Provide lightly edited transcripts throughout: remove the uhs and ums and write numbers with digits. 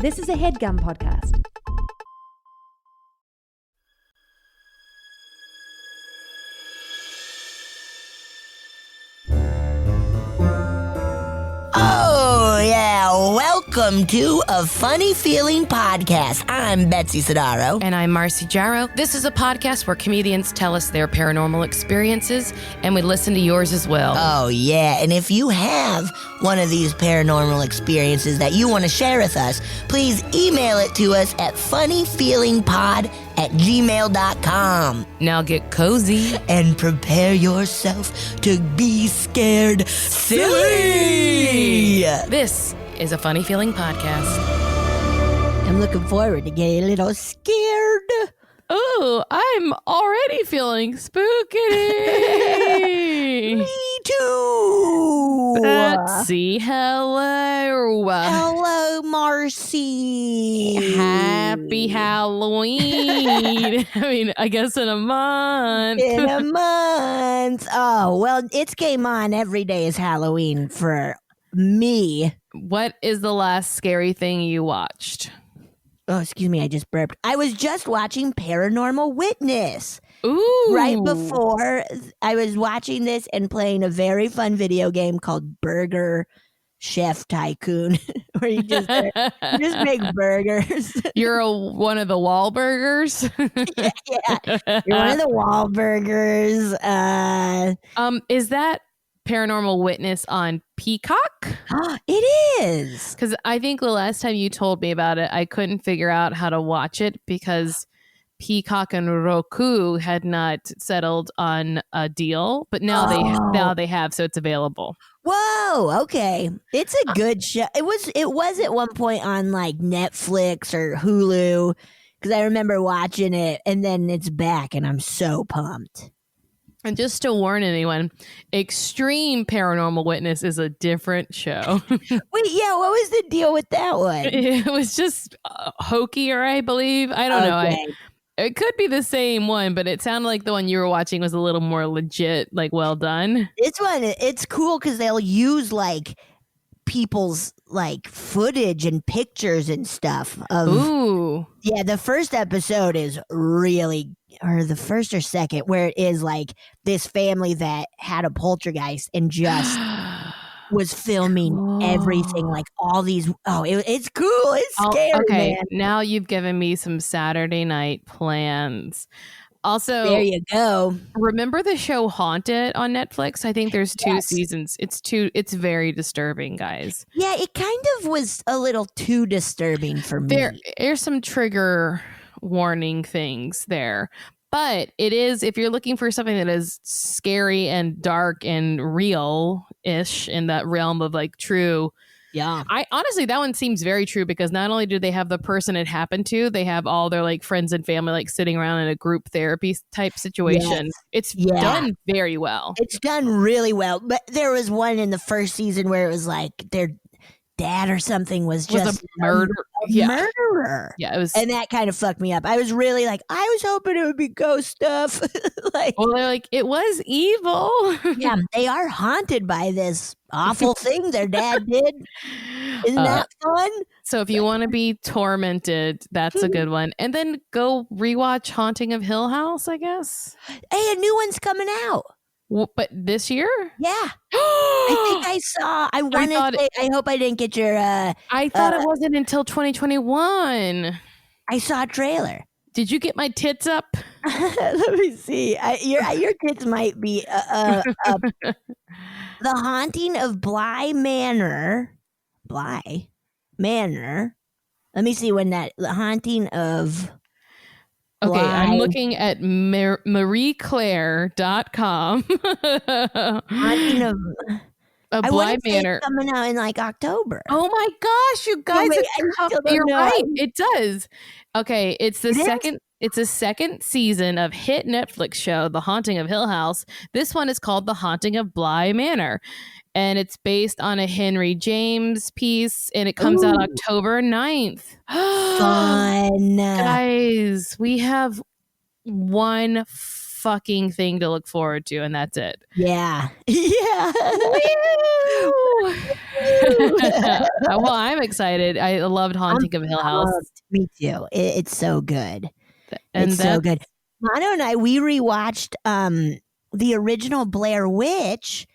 This is a HeadGum podcast. Oh, yeah. Welcome to A Funny Feeling Podcast. I'm Betsy Sodaro. And I'm Marcy Jarrow. This is a podcast where comedians tell us their paranormal experiences, and we listen to yours as well. Oh, yeah. And if you have one of these paranormal experiences that you want to share with us, please email it to us at funnyfeelingpod@gmail.com. Now get cozy. And prepare yourself to be scared silly. This is a Funny Feeling podcast. I'm looking forward to getting a little scared. Oh, I'm already feeling spooky. Me too. Betsy, hello. Hello, Marcy. Happy Halloween. I guess in a month. In a month. Oh, well, it's game on. Every day is Halloween for me. What is the last scary thing you watched? Oh, excuse me. I just burped. I was just watching Paranormal Witness. Ooh. Right before I was watching this and playing a very fun video game called Burger Chef Tycoon, where you just make burgers. You're one of the Wahlburgers. Yeah. You're one of the Wahlburgers. Is that Paranormal Witness on Peacock? It is. Because I think the last time you told me about it, I couldn't figure out how to watch it because Peacock and Roku had not settled on a deal, but now they have, so it's available. Whoa, okay. It's a good show. It was at one point on like Netflix or Hulu, because I remember watching it, and then it's back, and I'm so pumped. And just to warn anyone, Extreme Paranormal Witness is a different show. Wait, yeah, what was the deal with that one? It was just hokier, I believe. I don't know. It could be the same one, but it sounded like the one you were watching was a little more legit, like well done. It's cool because they'll use like people's like footage and pictures and stuff of. Ooh. Yeah, the first episode is really, or the first or second, where it is like this family that had a poltergeist and just was filming everything, like all these. It's cool. It's scary, okay, man. now you've given me some Saturday night plans. Also, there you go. Remember the show Haunted on Netflix? I think there's 2 seasons. It's very disturbing, guys. Yeah, it kind of was a little too disturbing for me. There's some trigger warning things there. But it is, if you're looking for something that is scary and dark and real-ish in that realm of like true. Yeah. Honestly, that one seems very true because not only do they have the person it happened to, they have all their like friends and family like sitting around in a group therapy type situation. It's done very well. It's done really well. But there was one in the first season where it was like their dad or something was just a murderer. Yeah, it was, and that kind of fucked me up. I was really like, I was hoping it would be ghost stuff. Like, well, they're like, it was evil. Yeah, they are haunted by this awful thing their dad did. Isn't that fun? So if you want to be tormented, that's a good one. And then go rewatch Haunting of Hill House, I guess. Hey, a new one's coming out. But this year? Yeah. I think I saw. I hope I didn't get your. I thought it wasn't until 2021. I saw a trailer. Did you get my tits up? Let me see. Your tits might be The Haunting of Bly Manor. Bly Manor. Let me see when that. The Haunting of. Okay, I'm looking at marieclaire.com. Haunting of Bly Manor coming out in like October. Oh my gosh, you guys! You're right. It does. Okay, it's the second. It's a second season of hit Netflix show, The Haunting of Hill House. This one is called The Haunting of Bly Manor. And it's based on a Henry James piece, and it comes out October 9th. Fun. Guys, we have one fucking thing to look forward to, and that's it. Yeah. Yeah. Well, I'm excited. I loved Haunting of Hill House. Me too. It's so good. And it's so good. Mono and I, we rewatched the original Blair Witch.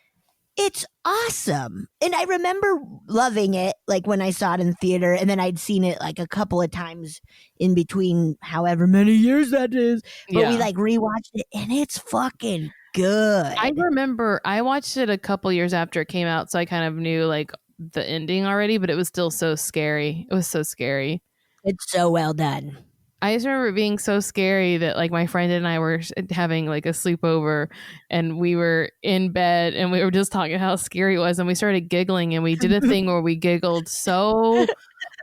It's awesome. And I remember loving it, like when I saw it in theater, and then I'd seen it like a couple of times in between however many years that is. But we like rewatched it, and it's fucking good. I remember I watched it a couple years after it came out, so I kind of knew like the ending already, but it was still so scary. It was so scary. It's so well done. I just remember it being so scary that like my friend and I were having like a sleepover, and we were in bed and we were just talking how scary it was, and we started giggling, and we did a thing where we giggled so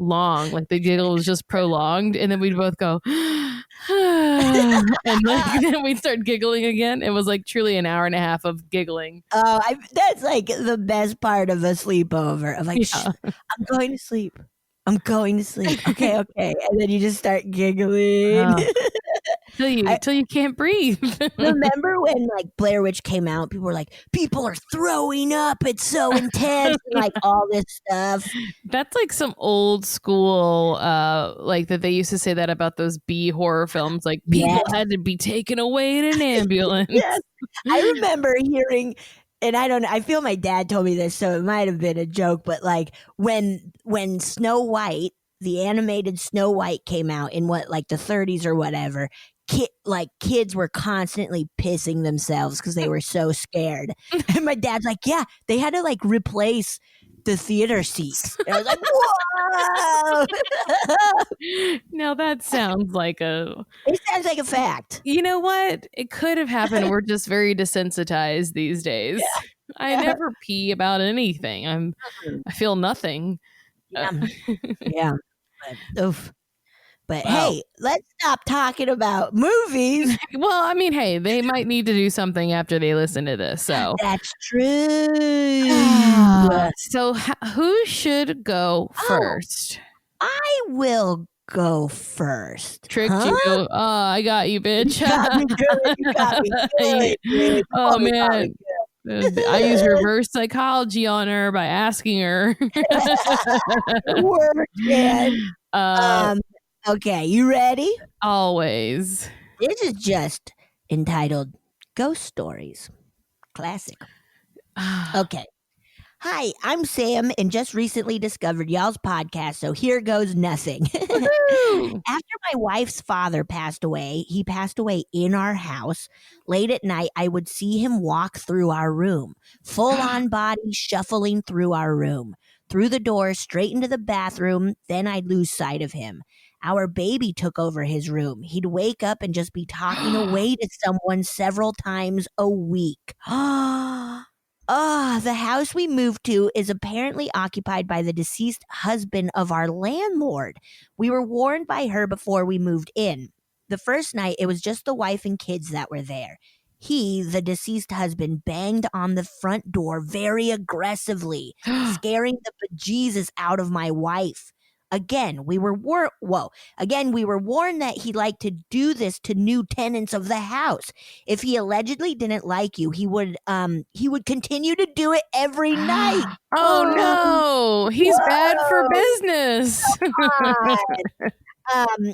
long, like the giggle was just prolonged, and then we'd both go and like then we'd start giggling again. It was like truly an hour and a half of giggling. Oh, that's like the best part of a sleepover. Of like, I'm going to sleep. I'm going to sleep. Okay. And then you just start giggling. Till you can't breathe. Remember when like Blair Witch came out, people were like, people are throwing up. It's so intense. And like all this stuff. That's like some old school, like that they used to say that about those B horror films. Like people had to be taken away in an ambulance. Yes. I remember hearing, and I don't know, I feel my dad told me this, so it might have been a joke, but like when Snow White, the animated Snow White came out in like the 30s or whatever, kids were constantly pissing themselves because they were so scared. And my dad's like, yeah, they had to like replace the theater seats. And I was like, whoa. Now that sounds like it sounds like a fact. You know what? It could have happened. We're just very desensitized these days. Yeah. I never pee about anything. I feel nothing. Yeah. But hey, let's stop talking about movies. Well, I mean, hey, they might need to do something after they listen to this. So that's true. So who should go first? I will go first. Tricked you. Oh, I got you, bitch. You got me good. You got me good. Oh, man. I used reverse psychology on her by asking her. Work, man. Okay, you ready? Always. This is just entitled Ghost Stories. Classic. Okay. Hi, I'm Sam and just recently discovered y'all's podcast, so here goes nothing. After my wife's father passed away, he passed away in our house. Late at night, I would see him walk through our room, full-on body shuffling through our room. Through the door, straight into the bathroom, then I'd lose sight of him. Our baby took over his room. He'd wake up and just be talking away to someone several times a week. The house we moved to is apparently occupied by the deceased husband of our landlord. We were warned by her before we moved in. The first night, it was just the wife and kids that were there. He, the deceased husband, banged on the front door very aggressively, scaring the bejesus out of my wife. Again, we were warned that he liked to do this to new tenants of the house. If he allegedly didn't like you, he would continue to do it every night. Oh no, he's bad for business.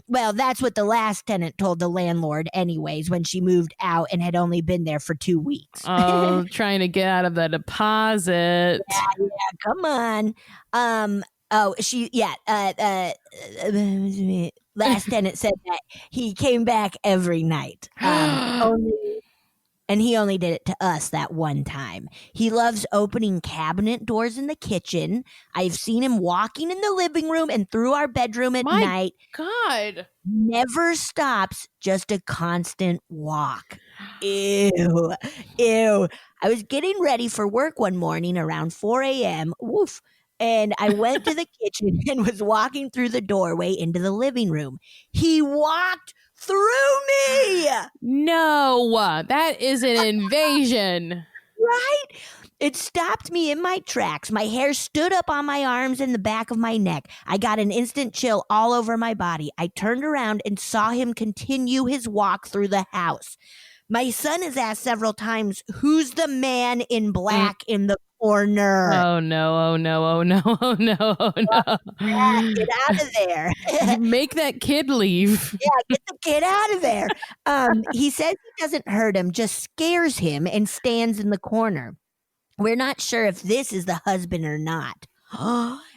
Well, that's what the last tenant told the landlord anyways when she moved out and had only been there for 2 weeks. Oh, trying to get out of the deposit. Yeah, come on. Last tenant said that he came back every night. And he only did it to us that one time. He loves opening cabinet doors in the kitchen. I've seen him walking in the living room and through our bedroom at night. God. Never stops, just a constant walk. Ew. I was getting ready for work one morning around 4 a.m. Woof. And I went to the kitchen and was walking through the doorway into the living room. He walked through me. No, that is an invasion. Right? It stopped me in my tracks. My hair stood up on my arms and the back of my neck. I got an instant chill all over my body. I turned around and saw him continue his walk through the house. My son has asked several times, who's the man in black in the corner? Oh no, oh no, oh no, oh no, oh no. Get out of there. Make that kid leave. Yeah, get the kid out of there. He says he doesn't hurt him, just scares him and stands in the corner. We're not sure if this is the husband or not.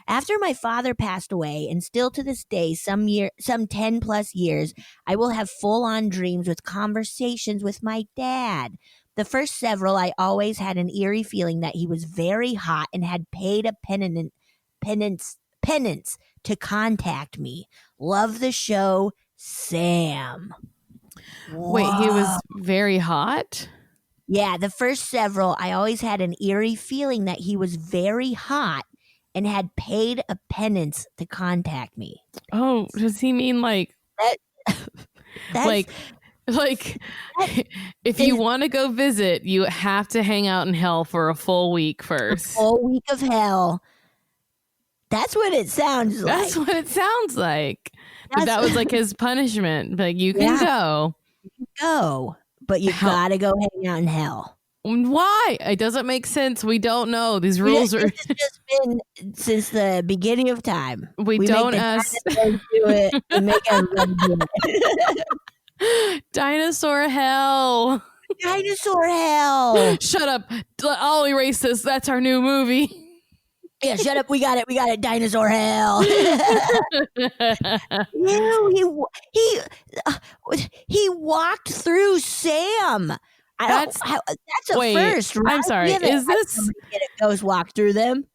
After my father passed away, and still to this day, some 10 plus years, I will have full-on dreams with conversations with my dad. The first several, I always had an eerie feeling that he was very hot and had paid a penance to contact me. Love the show, Sam. Wait, he was very hot? Yeah, the first several, I always had an eerie feeling that he was very hot and had paid a penance to contact me. Oh, does he mean like like if you want to go visit, you have to hang out in hell for a full week first. A full week of hell. That's what it sounds like. That's what it sounds like. But that was like his punishment. Like, you can go. You can go, but you gotta go hang out in hell. Why? It doesn't make sense. We don't know. These rules are. It's just been since the beginning of time. We don't ask. Do it. We make everyone do it. Dinosaur hell. Dinosaur hell. Shut up. I'll erase this. That's our new movie. Yeah, shut up. We got it. We got it. Dinosaur hell. He walked through Sam. That's a first, right? I'm sorry. Is this ghost walk through them?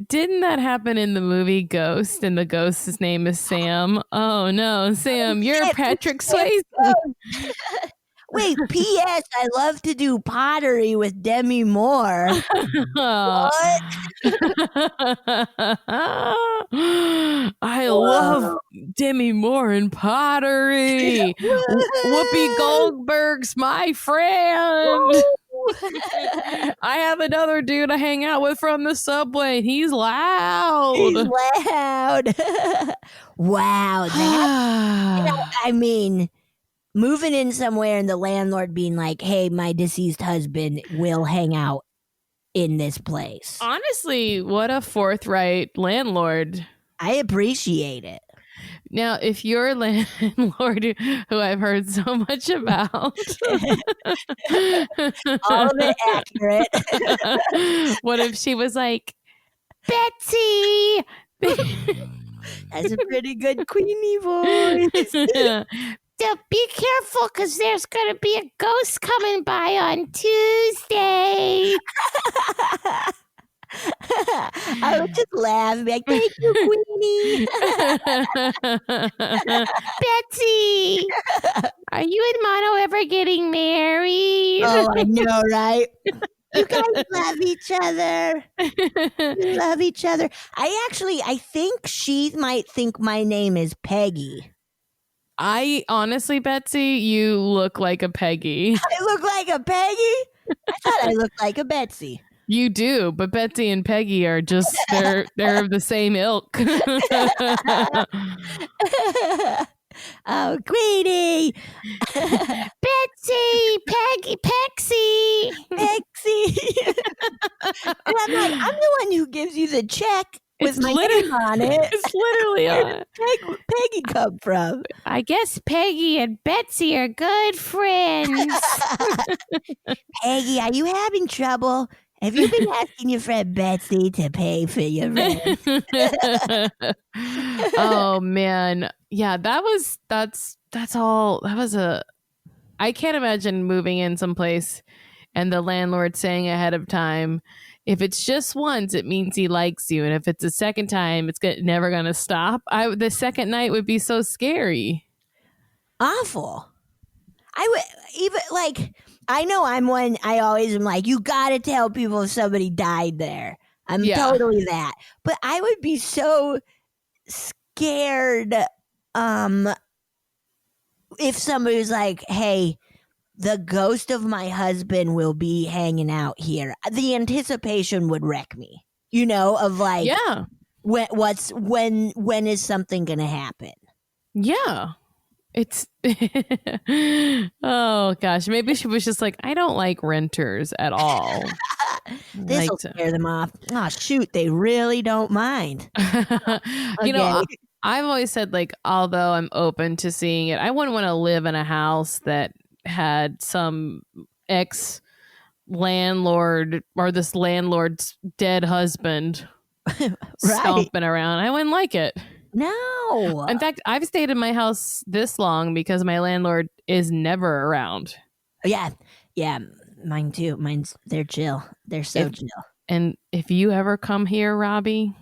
Didn't that happen in the movie Ghost? And the ghost's name is Sam. Oh no, Sam, you're Patrick Swayze. Wait, P.S. I love to do pottery with Demi Moore. What? I love Demi Moore and pottery. Whoopi Goldberg's my friend. I have another dude I hang out with from the subway. He's loud. Wow. I mean, moving in somewhere and the landlord being like, hey, my deceased husband will hang out in this place. Honestly, what a forthright landlord. I appreciate it. Now, if your landlord, who I've heard so much about, all of it accurate. What if she was like, Betsy? That's a pretty good Queenie voice. Be careful, because there's going to be a ghost coming by on Tuesday. I would just laugh and be like, thank you, Queenie. Betsy, are you and Mono ever getting married? Oh, I know, right? You guys love each other. You love each other. I think she might think my name is Peggy. I honestly, Betsy, you look like a Peggy. I look like a Peggy? I thought I looked like a Betsy. You do, but Betsy and Peggy are just, they're of the same ilk. Oh, Queenie. Betsy, Peggy, Pexy. And I'm like, I'm the one who gives you the check with my name on it. It's literally on. Where'd Peggy come from? I guess Peggy and Betsy are good friends. Peggy, are you having trouble? Have you been asking your friend Betsy to pay for your rent? Oh man. Yeah, that's all. I can't imagine moving in someplace and the landlord saying ahead of time, if it's just once, it means he likes you. And if it's a second time, it's never going to stop. The second night would be so scary. Awful. I would even I know I'm one, I always am like, you got to tell people if somebody died there. I'm totally that. But I would be so scared if somebody was like, hey, the ghost of my husband will be hanging out here. The anticipation would wreck me, of like, when is something going to happen? Yeah. It's oh gosh, maybe she was just like, I don't like renters at all. This will scare them off. Oh shoot, they really don't mind. You know, I've always said, like, although I'm open to seeing it, I wouldn't want to live in a house that had some ex landlord or this landlord's dead husband stomping around. I wouldn't like it. No. In fact, I've stayed in my house this long because my landlord is never around. Yeah. Yeah. Mine too. They're chill. They're so chill. And if you ever come here, Robbie,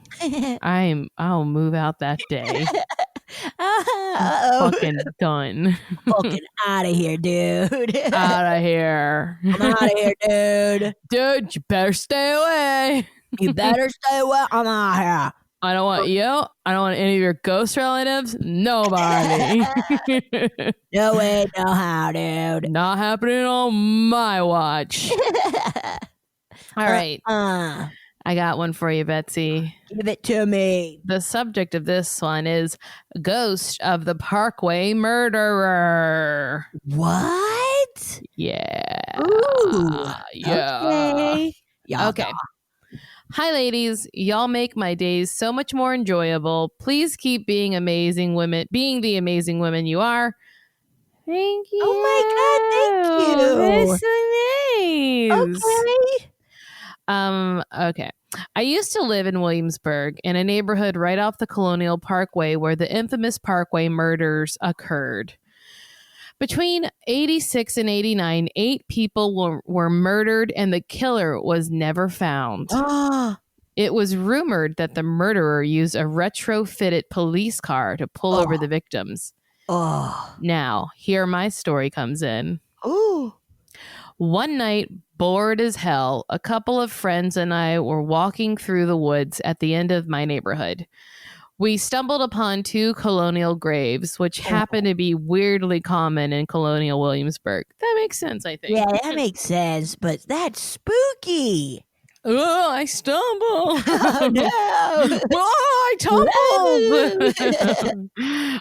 I'll move out that day. Fucking done. Fucking out of here, dude. Out of here. I'm out of here, dude. Dude, you better stay away. You better stay away. I'm out here. I don't want you. I don't want any of your ghost relatives. Nobody. No way, no how, dude. Not happening on my watch. All right. I got one for you, Betsy. Give it to me. The subject of this one is Ghost of the Parkway Murderer. What? Yeah. Ooh. Yeah. Okay. Okay. Hi, ladies. Y'all make my days so much more enjoyable. Please keep being the amazing women you are. Thank you. Oh my God, thank you. That's so nice. Okay. Okay. I used to live in Williamsburg in a neighborhood right off the Colonial Parkway where the infamous Parkway murders occurred. Between 86 and 89, 8 people were murdered and the killer was never found. It was rumored that the murderer used a retrofitted police car to pull over the victims. Now, here my story comes in. One night, bored as hell, a couple of friends and I were walking through the woods at the end of my neighborhood. We stumbled upon 2 colonial graves, which happen to be weirdly common in colonial Williamsburg. That makes sense, I think. Yeah, that makes sense, but that's spooky. Oh, I stumbled. Oh, no. Oh, I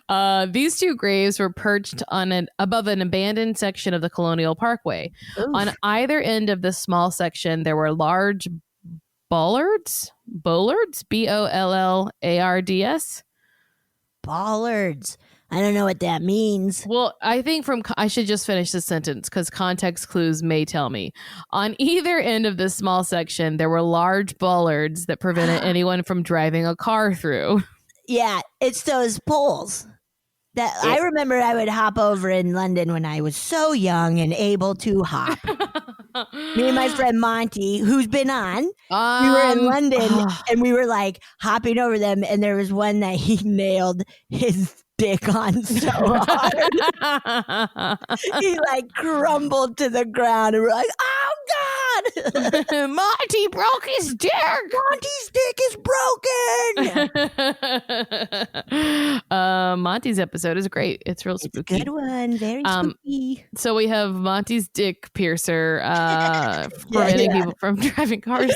tumbled. These 2 graves were perched on above an abandoned section of the Colonial Parkway. Oof. On either end of the small section, there were large bollards, Bollards. Bollards. I don't know what that means. Well, I think I should just finish the sentence because context clues may tell me. On either end of this small section, there were large bollards that prevented anyone from driving a car through. Yeah, it's those poles. I remember I would hop over in London when I was so young and able to hop. Me and my friend Monty, who's been on, we were in London and we were like hopping over them, and there was one that he nailed his dick on so hard. He like crumbled to the ground and we're like, oh God. Monty broke his dick. Monty's dick is broken. Monty's episode is great. It's real spooky. Good one. Very spooky. So we have Monty's dick piercer preventing people from driving cars.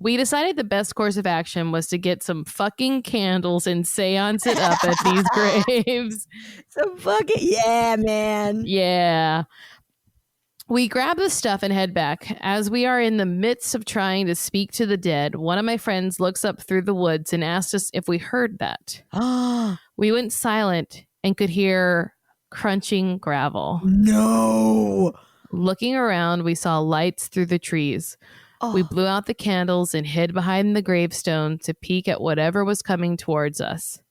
We decided the best course of action was to get some fucking candles and seance it up at these graves. Some fucking, yeah, man. Yeah. We grab the stuff and head back. As we are in the midst of trying to speak to the dead, one of my friends looks up through the woods and asked us if we heard that. We went silent and could hear crunching gravel. No. Looking around, we saw lights through the trees. We blew out the candles and hid behind the gravestone to peek at whatever was coming towards us.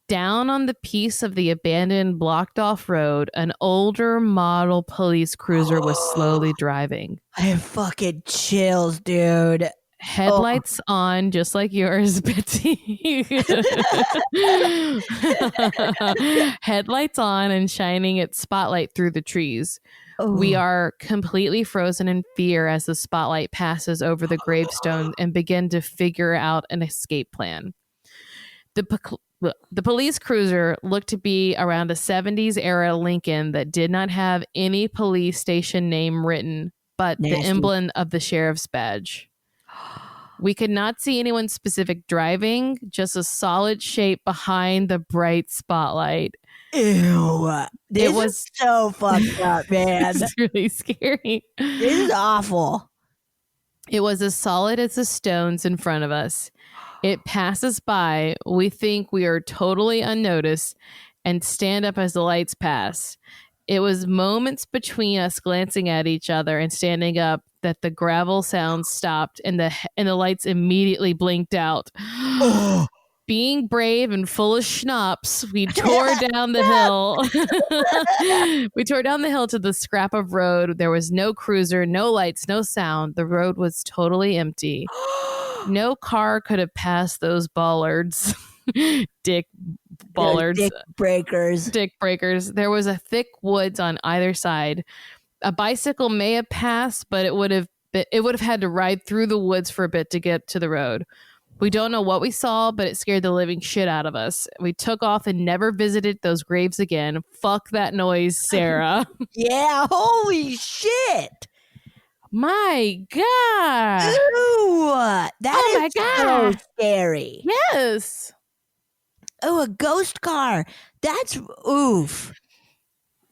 Down on the piece of the abandoned blocked off road, an older model police cruiser was slowly driving. I have fucking chills, dude. Headlights on, just like yours, Betsy. Headlights on and shining its spotlight through the trees. We are completely frozen in fear as the spotlight passes over the gravestone and begin to figure out an escape plan. The police cruiser looked to be around a 70s era Lincoln that did not have any police station name written, but the emblem of the sheriff's badge. We could not see anyone specific driving, just a solid shape behind the bright spotlight. Ew. This is so fucked up, man. It's really scary. This is awful. It was as solid as the stones in front of us. It passes by. We think we are totally unnoticed and stand up as the lights pass. It was moments between us glancing at each other and standing up that the gravel sound stopped and the lights immediately blinked out. Oh. Being brave and full of schnapps, we tore down the hill. We tore down the hill to the scrap of road. There was no cruiser, no lights, no sound. The road was totally empty. No car could have passed those bollards. Dick bollards. Dick breakers. Dick breakers. There was a thick woods on either side. A bicycle may have passed, but it would have had to ride through the woods for a bit to get to the road. We don't know what we saw, but it scared the living shit out of us. We took off and never visited those graves again. Fuck that noise, Sarah. Yeah, holy shit. My God. Ooh, that is so scary. Yes. Oh, a ghost car. That's oof.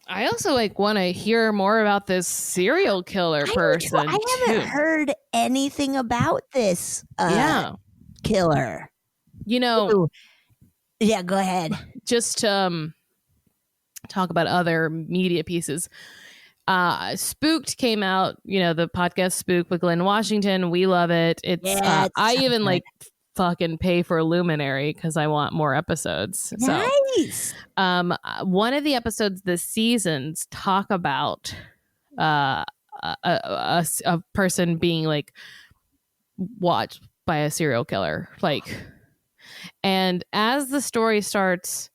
I also want to hear more about this serial killer person. I haven't heard anything about this killer. Ooh. Yeah, go ahead. Just to talk about other media pieces. Spooked came out, the podcast Spook with Glenn Washington. We love it. It's I even fucking pay for Luminary because I want more episodes. Nice. So, one of the episodes this season's talk about a person being watched by a serial killer, and as the story starts,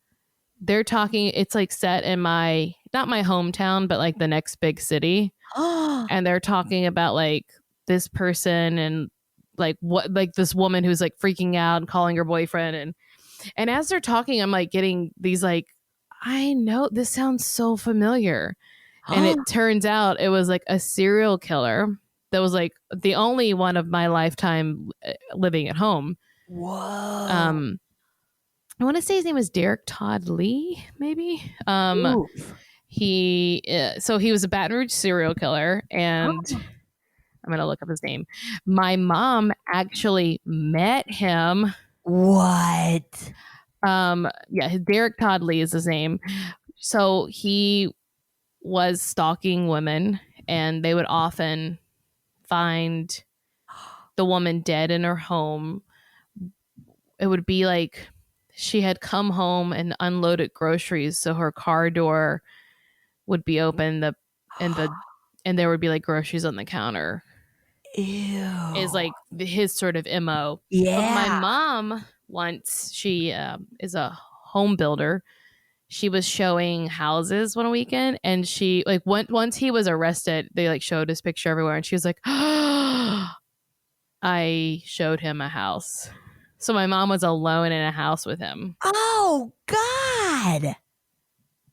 they're talking. It's set in not my hometown, but the next big city, and they're talking about this person and this woman who's freaking out and calling her boyfriend, and as they're talking, I'm getting these I know this sounds so familiar, and it turns out it was a serial killer that was the only one of my lifetime living at home. Whoa. I want to say his name was Derek Todd Lee, maybe. He was a Baton Rouge serial killer, and I'm going to look up his name. My mom actually met him. What? Derek Todd Lee is his name. So he was stalking women, and they would often find the woman dead in her home. It would be she had come home and unloaded groceries, so her car door would be open, and there would be groceries on the counter. Ew. Is his sort of MO. Yeah. But my mom, once she is a home builder, she was showing houses one weekend, and she once he was arrested, they showed his picture everywhere, and she was like, I showed him a house. So my mom was alone in a house with him. Oh God,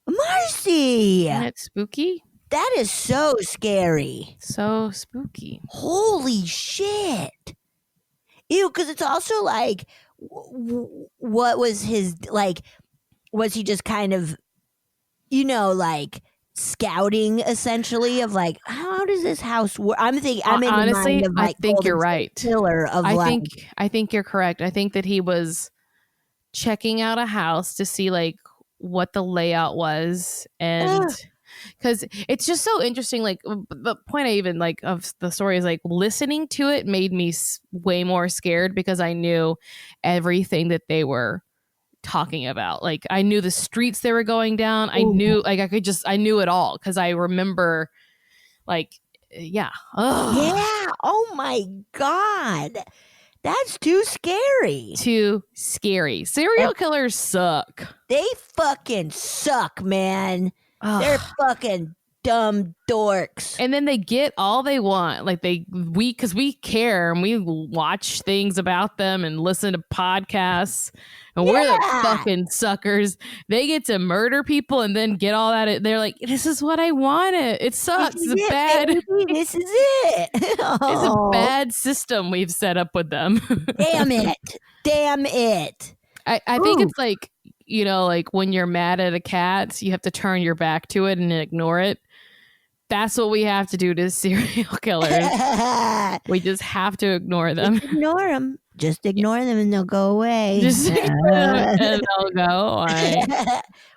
Marcy! Isn't it spooky? That is so scary. So spooky. Holy shit. Ew, because it's also what was his, was he just kind of, scouting essentially of how does this house work? I'm thinking, I'm in honestly, the mind of I think you're right. Killer of I think you're correct. I think that he was checking out a house to see what the layout was, and because it's just so interesting. The point I even of the story is listening to it made me way more scared because I knew everything that they were talking about. I knew the streets they were going down. I knew I knew it all because I remember yeah. Oh my God. That's too scary. Serial killers suck. They fucking suck, man. They're fucking dumb dorks. And then they get all they want. Like because we care and we watch things about them and listen to podcasts. And we're the fucking suckers. They get to murder people and then get all that. They're like, this is what I wanted. It sucks. It's bad. Baby. This is it. It's a bad system we've set up with them. Damn it. Damn it. I think it's like, like when you're mad at a cat, you have to turn your back to it and ignore it. That's what we have to do to serial killers. We just have to ignore them. Just ignore them. Just ignore them and they'll go away. Just ignore them and they'll go away.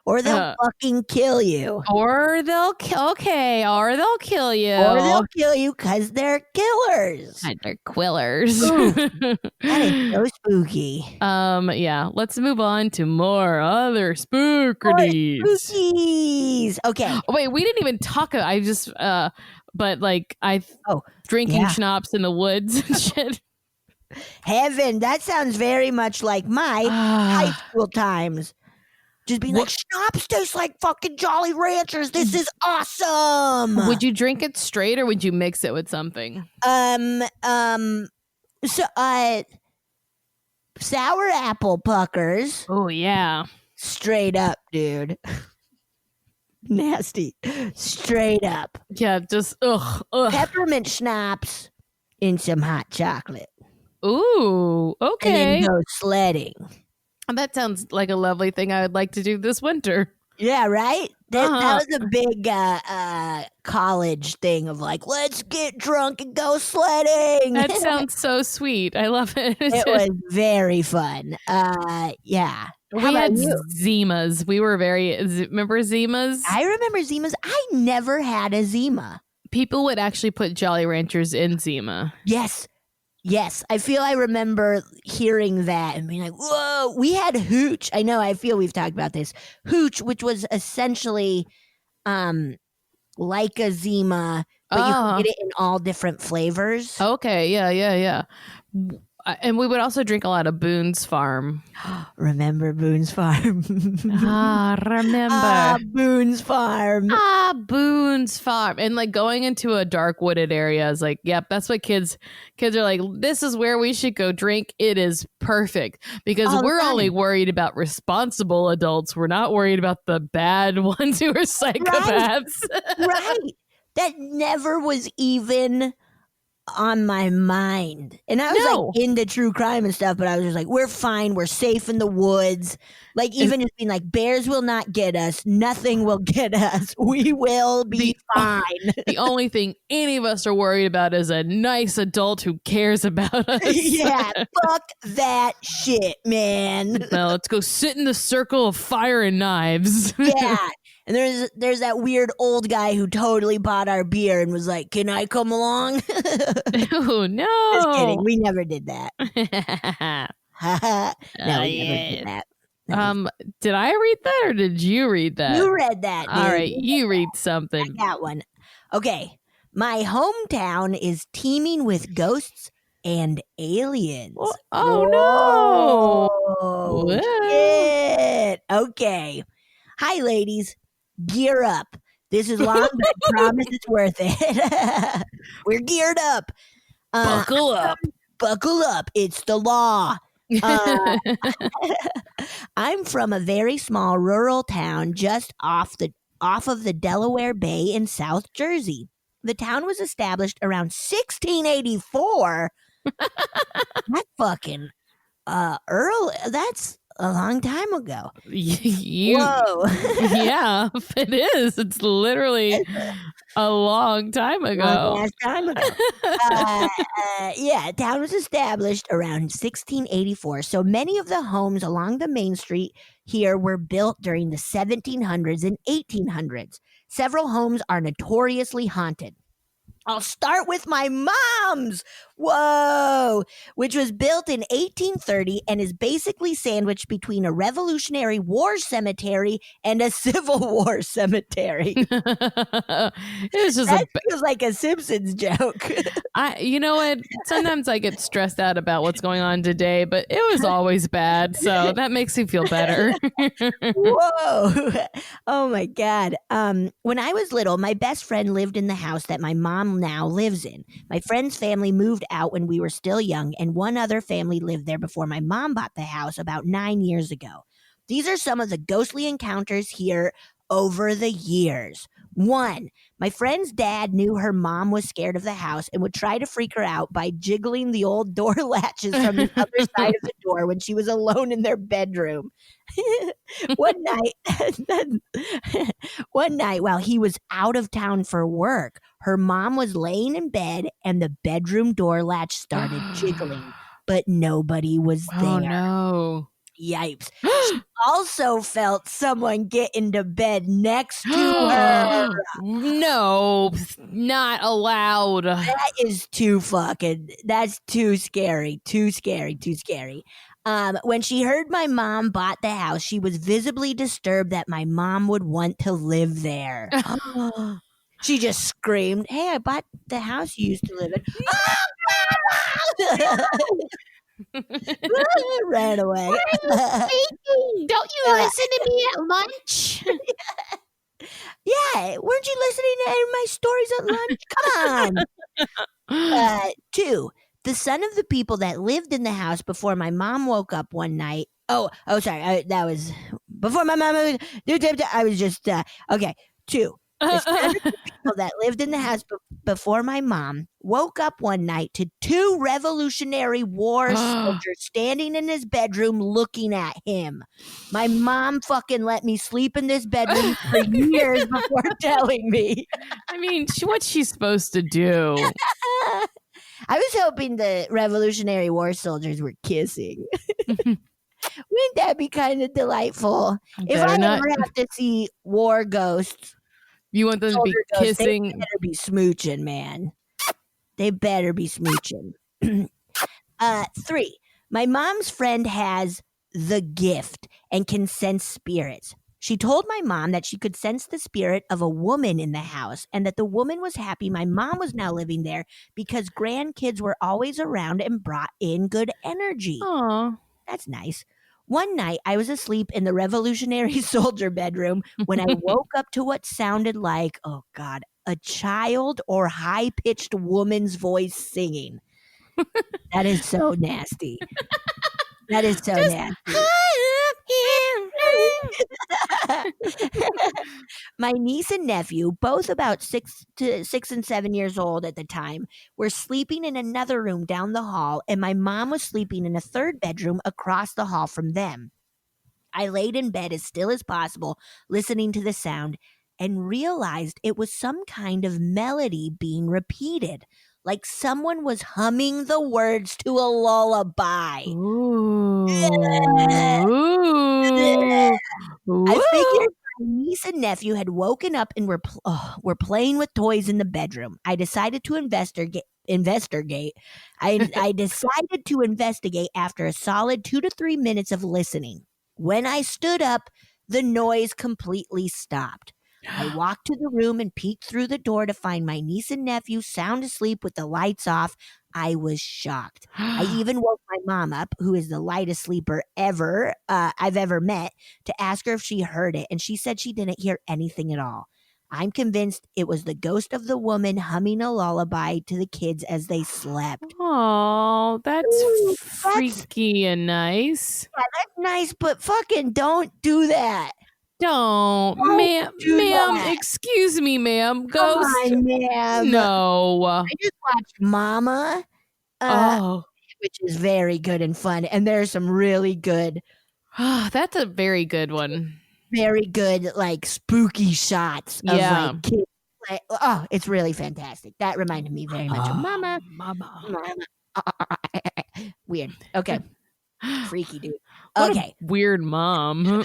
Or they'll fucking kill you. Or they'll kill you. Or they'll kill you because they're killers. They're quillers. That is so spooky. Yeah. Let's move on to more other spookies. Spookies. Okay. Oh, wait, we didn't even talk. I just but like drinking schnapps in the woods and shit. Heaven, that sounds very much like my high school times. Just being like, schnapps tastes like fucking Jolly Ranchers. This is awesome. Would you drink it straight or would you mix it with something? Sour apple puckers. Oh, yeah. Straight up, dude. Nasty. Straight up. Yeah, just ugh. Peppermint schnapps in some hot chocolate. Ooh, okay. And then go sledding. That sounds like a lovely thing I would like to do this winter. Yeah, right? That was a big college thing of like, let's get drunk and go sledding. That sounds so sweet. I love it. It was very fun. Yeah. We had Zimas. We were remember Zimas? I remember Zimas. I never had a Zima. People would actually put Jolly Ranchers in Zima. Yes. Yes, I feel I remember hearing that and being like, whoa, we had Hooch. I feel we've talked about this. Hooch, which was essentially like a Zima, but you could get it in all different flavors. Okay, yeah. And we would also drink a lot of Boone's Farm. Remember Boone's Farm? Remember. Boone's Farm. Boone's Farm. And like going into a dark wooded area is like, yep, that's what kids are like, this is where we should go drink. It is perfect because we're only worried about responsible adults. We're not worried about the bad ones who are psychopaths. Right. That never was even on my mind. And I was like into true crime and stuff, but I was just like, we're fine. We're safe in the woods. Like even just being like, bears will not get us. Nothing will get us. We will be fine. The only thing any of us are worried about is a nice adult who cares about us. Yeah, fuck that shit, man. Now let's go sit in the circle of fire and knives. Yeah. And there's that weird old guy who totally bought our beer and was like, can I come along? Oh, no. Just kidding. We never did that. No, we never did that. Did I read that or did you read that? You read that, dude. All right, you read something. I got one. Okay. My hometown is teeming with ghosts and aliens. Oh, no. Shit. Okay. Hi, ladies. Gear up. This is long, but I promise it's worth it. We're geared up. Buckle up. Buckle up. It's the law. I'm from a very small rural town just off of the Delaware Bay in South Jersey. The town was established around 1684. That fucking Earl. That's a long time ago. Whoa. Yeah, it is. It's literally a long time ago. Yeah, town was established around 1684. So many of the homes along the main street here were built during the 1700s and 1800s. Several homes are notoriously haunted. I'll start with my mom's. Whoa! Which was built in 1830 and is basically sandwiched between a Revolutionary War cemetery and a Civil War cemetery. It was just that feels like a Simpsons joke. You know what? Sometimes I get stressed out about what's going on today, but it was always bad, so that makes me feel better. Whoa! Oh my God! When I was little, my best friend lived in the house that my mom now lives in. My friend's family moved out when we were still young, and one other family lived there before my mom bought the house about 9 years ago. These are some of the ghostly encounters here over the years. 1. My friend's dad knew her mom was scared of the house and would try to freak her out by jiggling the old door latches from the other side of the door when she was alone in their bedroom. one night while he was out of town for work, her mom was laying in bed and the bedroom door latch started jiggling, but nobody was there. Oh no. Yipes. She also felt someone get into bed next to her. No, not allowed. That is that's too scary. Too scary. When she heard my mom bought the house, she was visibly disturbed that my mom would want to live there. She just screamed, "Hey, I bought the house you used to live in." Ran away. Why are you speaking? Don't you listen to me at lunch? Yeah, weren't you listening to my stories at lunch? Come on. 2. The son of the people that lived in the house before my mom woke up one night. Sorry. That was before my mom. I was just okay. 2. The son of the people that lived in the house before my mom woke up one night to 2 Revolutionary War soldiers standing in his bedroom looking at him. My mom fucking let me sleep in this bedroom for years before telling me. I mean, what's she supposed to do? I was hoping the Revolutionary War soldiers were kissing. Wouldn't that be kind of delightful? If I ever have to see war ghosts, you want them to be kissing? They better be smooching, man. They better be smooching. 3. My mom's friend has the gift and can sense spirits. She told my mom that she could sense the spirit of a woman in the house and that the woman was happy my mom was now living there because grandkids were always around and brought in good energy. Aww. That's nice. One night, I was asleep in the Revolutionary Soldier bedroom when I woke up to what sounded like, oh God, a child or high-pitched woman's voice singing. That is so nasty. That is so nasty. My niece and nephew, both about 6 and 7 years old at the time, were sleeping in another room down the hall, and my mom was sleeping in a third bedroom across the hall from them. I laid in bed as still as possible, listening to the sound, and realized it was some kind of melody being repeated, like someone was humming the words to a lullaby. Ooh. I figured my niece and nephew had woken up and were playing with toys in the bedroom. I decided to investigate. I decided to investigate after a solid 2 to 3 minutes of listening. When I stood up, the noise completely stopped. I walked to the room and peeked through the door to find my niece and nephew sound asleep with the lights off. I was shocked. I even woke my mom up, who is the lightest sleeper I've ever met, to ask her if she heard it, and she said she didn't hear anything at all. I'm convinced it was the ghost of the woman humming a lullaby to the kids as they slept. Oh, that's freaky and nice. Yeah, that's nice, but fucking don't do that. Don't, ma'am, excuse me, ma'am. Ghost. Come on, ma'am. No. I just watched Mama, which is very good and fun, and there's some really good. That's a very good one. Very good, like spooky shots of like kids. It's really fantastic. That reminded me very much of Mama. Mama. Weird. Okay. Freaky, dude. Okay. Weird mom. Your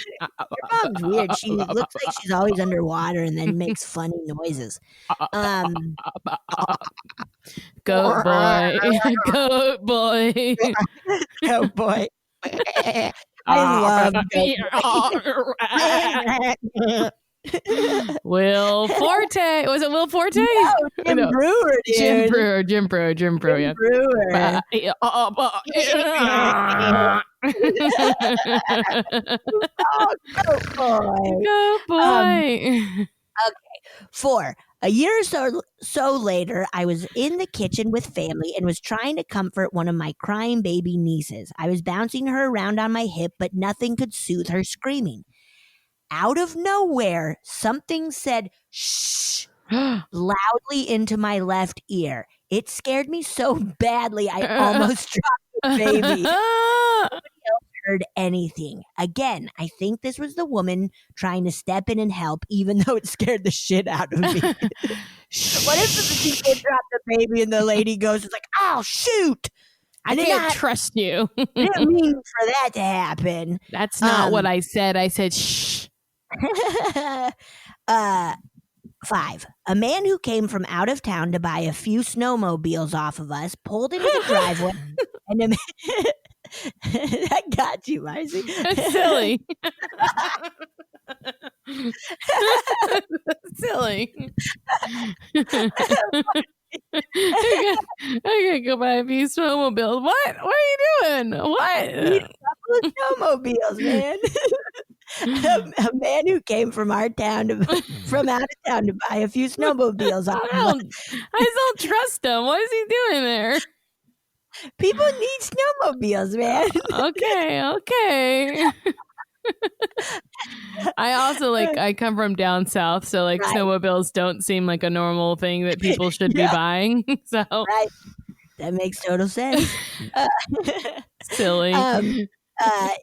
mom's weird. She looks like she's always underwater and then makes funny noises. Goat boy. Goat boy. Goat boy. I love Will Forte. Was it Will Forte? No, Jim Brewer, dude. Jim Brewer, yeah. Brewer. Oh, goat boy. Goat boy. Okay. 4. A year or so later, I was in the kitchen with family and was trying to comfort one of my crying baby nieces. I was bouncing her around on my hip, but nothing could soothe her screaming. Out of nowhere, something said, shh, loudly into my left ear. It scared me so badly, I almost dropped the baby. Nobody else heard anything. Again, I think this was the woman trying to step in and help, even though it scared the shit out of me. What if the kid dropped the baby and the lady goes, it's like, oh, shoot. I can't trust you. I didn't mean for that to happen. That's not what I said. I said, shh. 5. A man who came from out of town to buy a few snowmobiles off of us pulled into the driveway and that got you, Marcy. That's silly. Silly. I gotta go buy a few snowmobiles. What? What are you doing? What? A couple of snowmobiles, man. A man who came from out of town to buy a few snowmobiles off of us. I don't trust him. What is he doing there? People need snowmobiles, man. Okay. I also I come from down south, so right. Snowmobiles don't seem like a normal thing that people should be buying. So right, that makes total sense. Silly.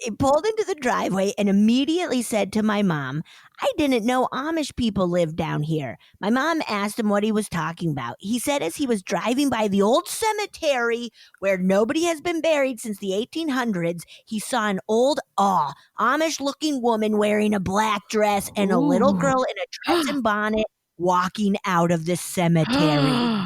He pulled into the driveway and immediately said to my mom, I didn't know Amish people lived down here. My mom asked him what he was talking about. He said as he was driving by the old cemetery where nobody has been buried since the 1800s, he saw an old, Amish-looking woman wearing a black dress and a little girl in a dress and bonnet walking out of the cemetery.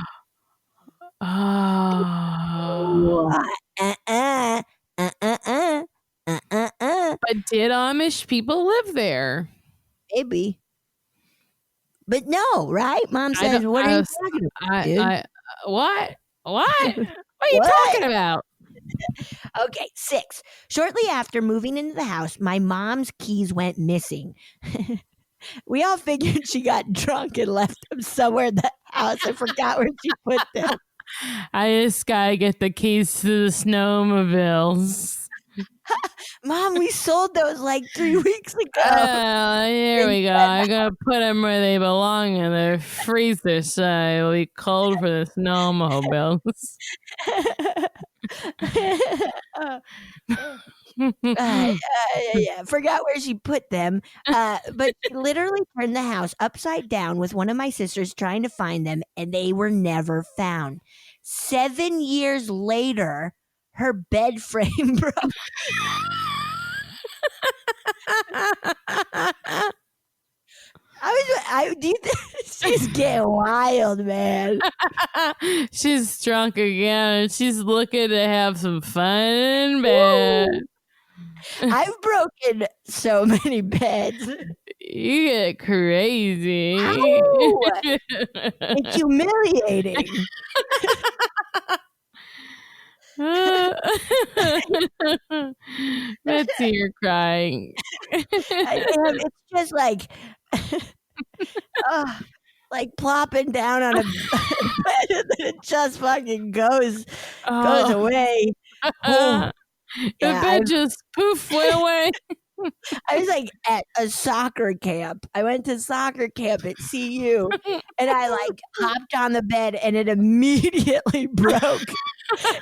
But did Amish people live there? Maybe. But no, right? Mom says, what are you talking about? What? What are you talking about? Okay, 6. Shortly after moving into the house, my mom's keys went missing. We all figured she got drunk and left them somewhere in the house. I forgot where she put them. I just gotta get the keys to the snowmobiles. Mom, we sold those 3 weeks ago. Here we go. I gotta put them where they belong in the freezer so it'll be cold for the snowmobiles. Forgot where she put them. But she literally turned the house upside down with one of my sisters trying to find them, and they were never found. 7 years later, her bed frame broke. Do you think she's getting wild, man? She's drunk again. She's looking to have some fun in bed. I've broken so many beds. You get crazy. It's humiliating. Betsy, you're crying. It's just plopping down on a bed and then it just fucking goes away. The bed just poof went away. I was at a soccer camp. I went to soccer camp at CU and I hopped on the bed and it immediately broke.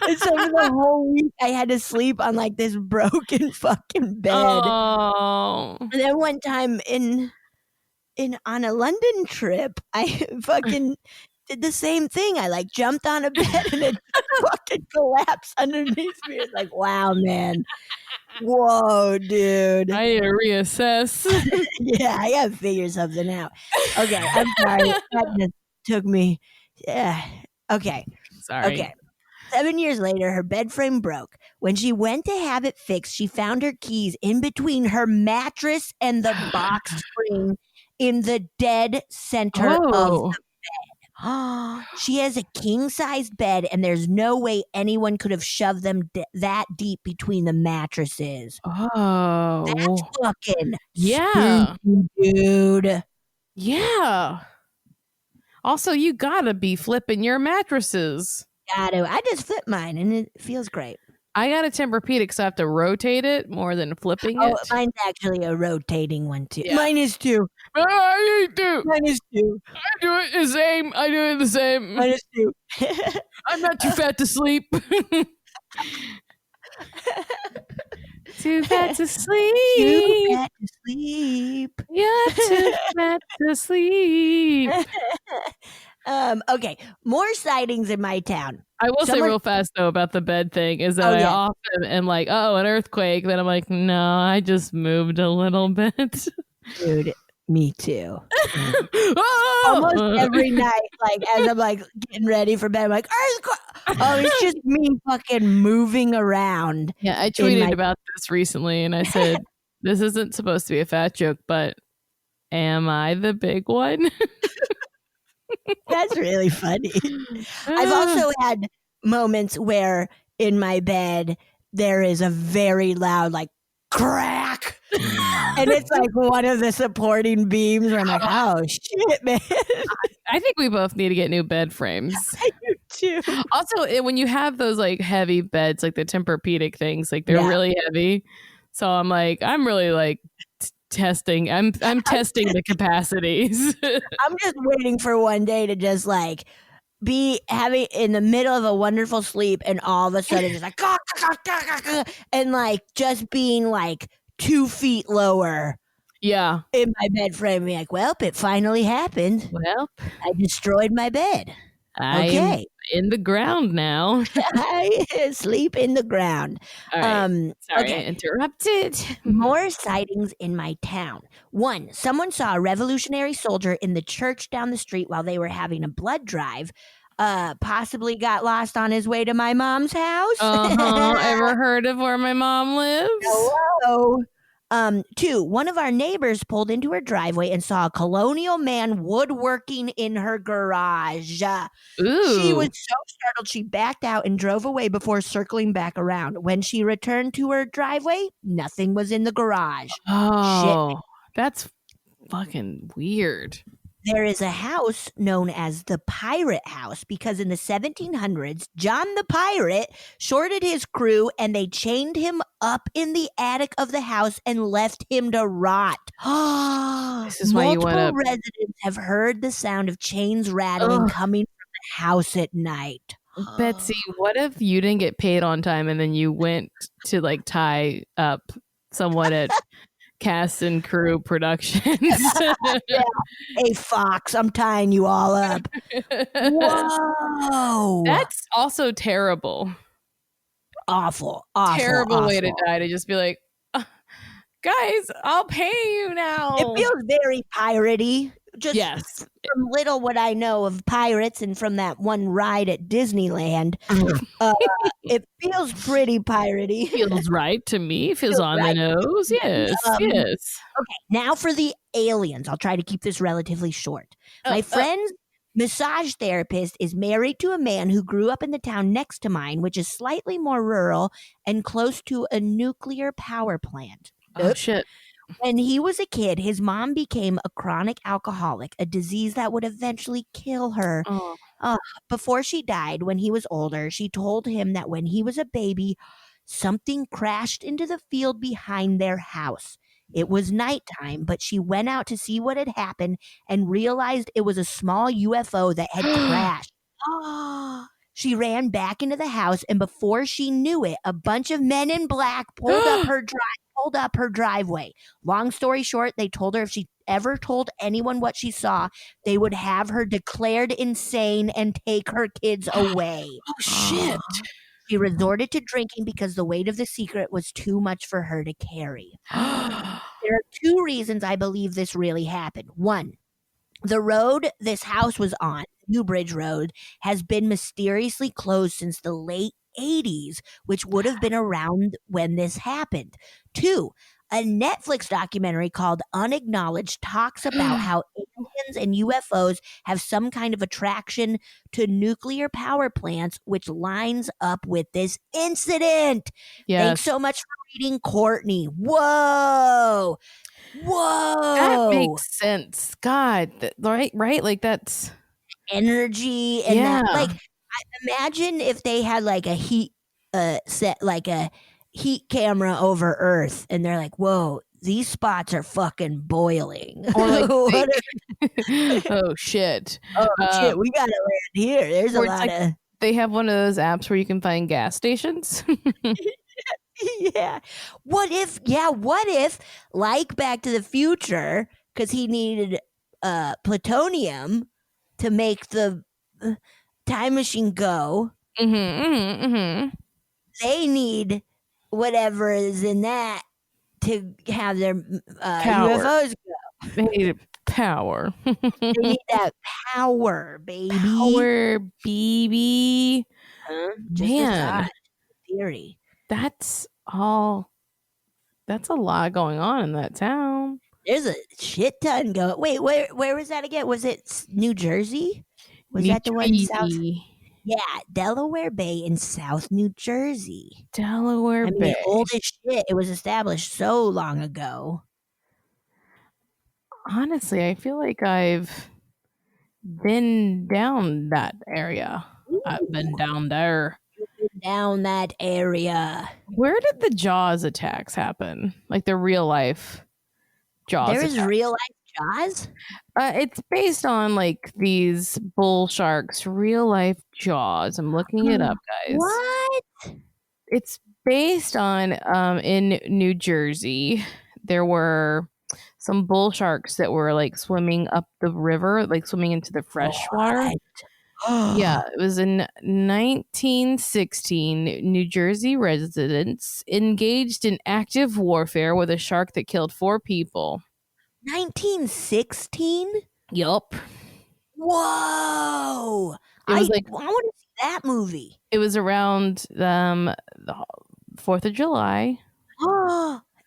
And so for the whole week I had to sleep on this broken fucking bed. Oh. And then one time on a London trip, I fucking did the same thing. I like jumped on a bed and it fucking collapsed underneath me. It's like, wow, man. Whoa, dude. I need to reassess. Yeah, I gotta figure something out. Okay, I'm sorry. That just took me. Yeah. Okay. Sorry. Okay. 7 years later, her bed frame broke. When she went to have it fixed, she found her keys in between her mattress and the box spring in the dead center of the bed. She has a king-sized bed, and there's no way anyone could have shoved them that deep between the mattresses. Oh. That's fucking yeah. spooky, dude. Yeah. Also, you gotta be flipping your mattresses. Gotta. I just flip mine, and it feels great. I got a Tempur-Pedic, so I have to rotate it more than flipping it. Oh, mine's actually a rotating one, too. Yeah. Mine is too. I do. Mine is too. I do it the same. I do it the same. Mine is too. I'm not too fat to sleep. Too fat to sleep. Too fat to sleep. You're too fat to sleep. Okay, more sightings in my town. I will say real fast though about the bed thing is that I often am like, oh, an earthquake. Then I'm like, no, I just moved a little bit. Dude, me too. Almost every night, like as I'm like getting ready for bed, I'm like, earthquake. Oh, it's just me fucking moving around. Yeah, I tweeted about this recently and I said, this isn't supposed to be a fat joke, but am I the big one? That's really funny. I've also had moments where in my bed there is a very loud like crack. And it's like one of the supporting beams where I'm like, oh shit, man. I think we both need to get new bed frames. I do too. Also, when you have those like heavy beds, like the Tempur-Pedic things, like they're really heavy. So I'm like, I'm really like testing. I'm testing the capacities. I'm just waiting for one day to just like be having in the middle of a wonderful sleep and all of a sudden just like and like just being like 2 feet lower. Yeah. In my bed frame, being like, well, it finally happened. Well, I destroyed my bed. I'm in the ground now. I sleep in the ground. All right. Sorry, I interrupted. More sightings in my town. 1, someone saw a Revolutionary soldier in the church down the street while they were having a blood drive. Possibly got lost on his way to my mom's house. Ever heard of where my mom lives? Hello. 2, one of our neighbors pulled into her driveway and saw a colonial man woodworking in her garage. Ooh. She was so startled she backed out and drove away before circling back around. When she returned to her driveway, nothing was in the garage. Oh, that's fucking weird. There is a house known as the Pirate House because in the 1700s, John the Pirate shorted his crew and they chained him up in the attic of the house and left him to rot. This is why you went up. Multiple residents have heard the sound of chains rattling coming from the house at night. Betsy, what if you didn't get paid on time and then you went to like tie up someone at Cast and Crew Productions? Yeah. Hey, Fox, I'm tying you all up. Whoa. That's also terrible. Awful. Terrible way to die, to just be like, guys, I'll pay you now. It feels very piratey. Just from little what I know of pirates and from that one ride at Disneyland, it feels pretty piratey. Feels right to me. Feels on the nose. Yes, yes. Okay, now for the aliens. I'll try to keep this relatively short. My friend's massage therapist is married to a man who grew up in the town next to mine, which is slightly more rural and close to a nuclear power plant. Oh, shit. When he was a kid, his mom became a chronic alcoholic, a disease that would eventually kill her. Before she died, when he was older, she told him that when he was a baby, something crashed into the field behind their house. It was nighttime, but she went out to see what had happened and realized it was a small UFO that had crashed. She ran back into the house, and before she knew it, a bunch of men in black pulled up her driveway. Long story short, they told her if she ever told anyone what she saw, they would have her declared insane and take her kids away. Oh, shit. She resorted to drinking because the weight of the secret was too much for her to carry. There are two reasons I believe this really happened. One, the road this house was on, Newbridge Road, has been mysteriously closed since the late 80s, which would have been around when this happened. Two, a Netflix documentary called Unacknowledged talks about how aliens and UFOs have some kind of attraction to nuclear power plants, which lines up with this incident. Yes. Thanks so much for reading, Courtney. Whoa. That makes sense. God, right? Like that's energy and that. Like, I imagine if they had like a heat set, like a heat camera over Earth, and they're like, "Whoa, these spots are fucking boiling." Or like, oh shit! Oh shit, we gotta land here. There's a lot of. They have one of those apps where you can find gas stations. Yeah. What if, like Back to the Future, because he needed plutonium to make the time machine go. They need whatever is in that to have their UFOs go. They need power. They need that power, baby. Power, baby. Man, theory. That's a lot going on in that town. There's a shit ton going. Wait, where was that again? Was it New Jersey? Was that the one south? Yeah, Delaware Bay in South New Jersey. Delaware Bay. Old as shit. It was established so long ago. Honestly, I feel like I've been down that area. Ooh. I've been down there. Down that area. Where did the Jaws attacks happen? Like the real life Jaws. There is real life Jaws? It's based on like these bull sharks, real life Jaws. I'm looking it up, guys. What? It's based on in New Jersey. There were some bull sharks that were like swimming up the river, like swimming into the fresh water. Yeah, it was in 1916. New Jersey residents engaged in active warfare with a shark that killed 4 people. 1916? Yup. Whoa! I want to see that movie. It was around the 4th of July.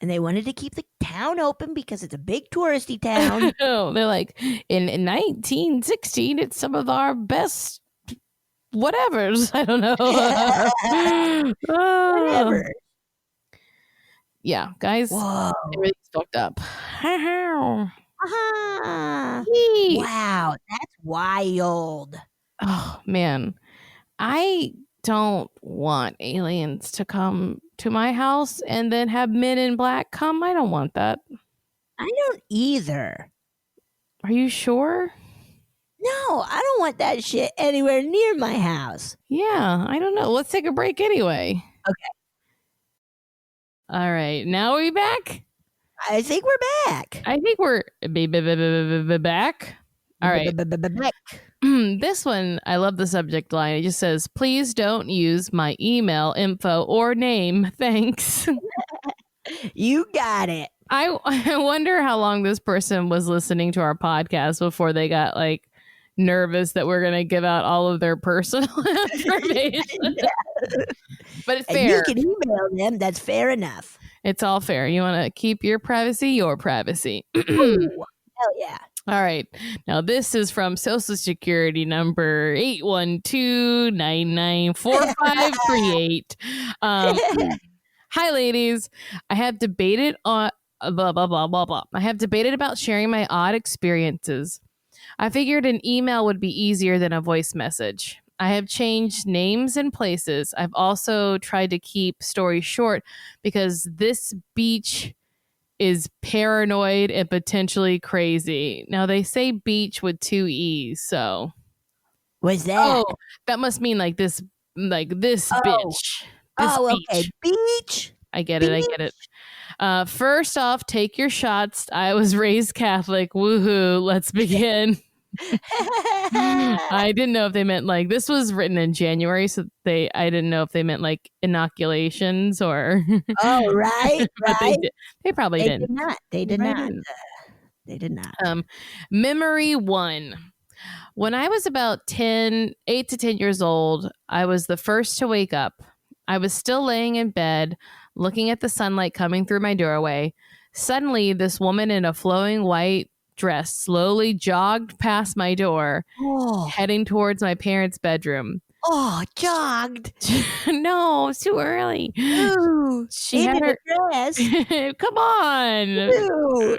And they wanted to keep the town open because it's a big touristy town. They're like, in 1916, it's some of our best whatevers. I don't know. Whatever. Yeah, guys. Whoa. It really fucked up. Wow, that's wild. Oh, man. I don't want aliens to come to my house and then have men in black come. I don't want that. I don't either. Are you sure? No, I don't want that shit anywhere near my house. Yeah, I don't know. Let's take a break anyway. Okay. All right. Now are we back? I think we're back. I think we're back. All right. This one, I love the subject line. It just says, please don't use my email info or name. Thanks. You got it. I wonder how long this person was listening to our podcast before they got like nervous that we're going to give out all of their personal information. But it's fair. You can email them. That's fair enough. It's all fair. You want to keep your privacy, your privacy. Ooh, hell yeah. All right. Now, this is from Social Security number 812-994538. Hi, ladies. I have debated on blah, blah, blah, blah, blah. I have debated about sharing my odd experiences. I figured an email would be easier than a voice message. I have changed names and places. I've also tried to keep stories short because this beach is paranoid and potentially crazy. Now, they say beach with 2 E's, so. What's that? Oh, that must mean like this bitch. This okay. Beach. I get it. First off, take your shots. I was raised Catholic. Woohoo. Let's begin. I didn't know if they meant like this was written in January, so I didn't know if they meant like inoculations or Oh, right. But they probably didn't. They did not. They did not. Memory 1. When I was about 8 to 10 years old, I was the first to wake up. I was still laying in bed, looking at the sunlight coming through my doorway. Suddenly, this woman in a flowing white dress slowly jogged past my door, heading towards my parents' bedroom. Oh, jogged. No, it's too early. Ooh, she had her dress. Come on. Ooh.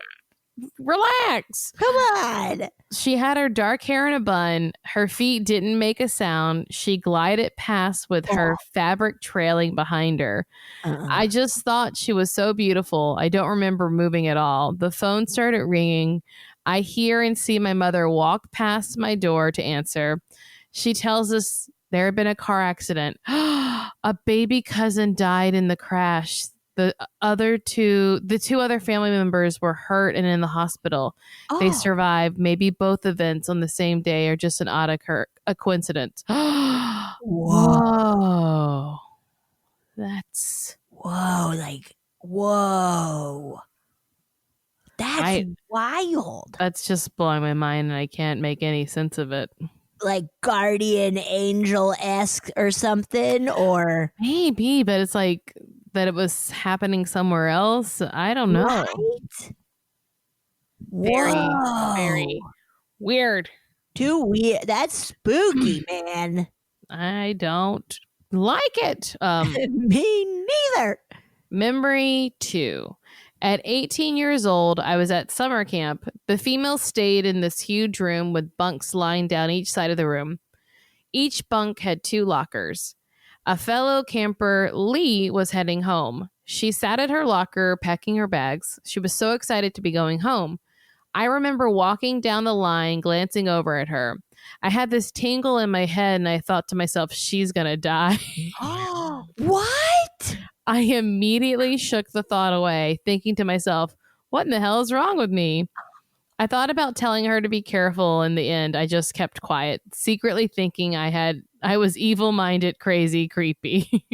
Relax. Come on. She had her dark hair in a bun. Her feet didn't make a sound. She glided past with her fabric trailing behind her. I just thought she was so beautiful. I don't remember moving at all. The phone started ringing. I hear and see my mother walk past my door to answer. She tells us there had been a car accident. A baby cousin died in the crash. The two other family members were hurt and in the hospital. They survived. Maybe both events on the same day are just an odd coincidence. Whoa. That's... Whoa, like, whoa. That's wild. That's just blowing my mind, and I can't make any sense of it. Like guardian angel-esque or something, or... Maybe, but it's like... that it was happening somewhere else. I don't know. Right? Very weird. Too weird. That's spooky, man. I don't like it. Me neither. Memory 2. At 18 years old, I was at summer camp. The females stayed in this huge room with bunks lying down each side of the room. Each bunk had 2 lockers. A fellow camper, Lee, was heading home. She sat at her locker, packing her bags. She was so excited to be going home. I remember walking down the line, glancing over at her. I had this tingle in my head, and I thought to myself, she's gonna die. What? I immediately shook the thought away, thinking to myself, what in the hell is wrong with me? I thought about telling her to be careful. In the end, I just kept quiet, secretly thinking I was evil-minded, crazy, creepy.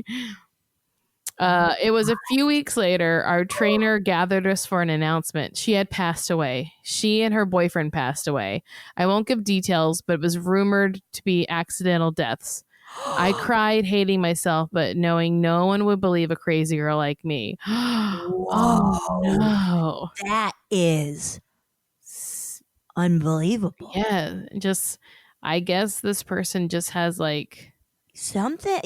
It was a few weeks later, our trainer gathered us for an announcement. She had passed away. She and her boyfriend passed away. I won't give details, but it was rumored to be accidental deaths. I cried, hating myself, but knowing no one would believe a crazy girl like me. Oh, no. That is... unbelievable. Yeah, just I guess this person just has like something,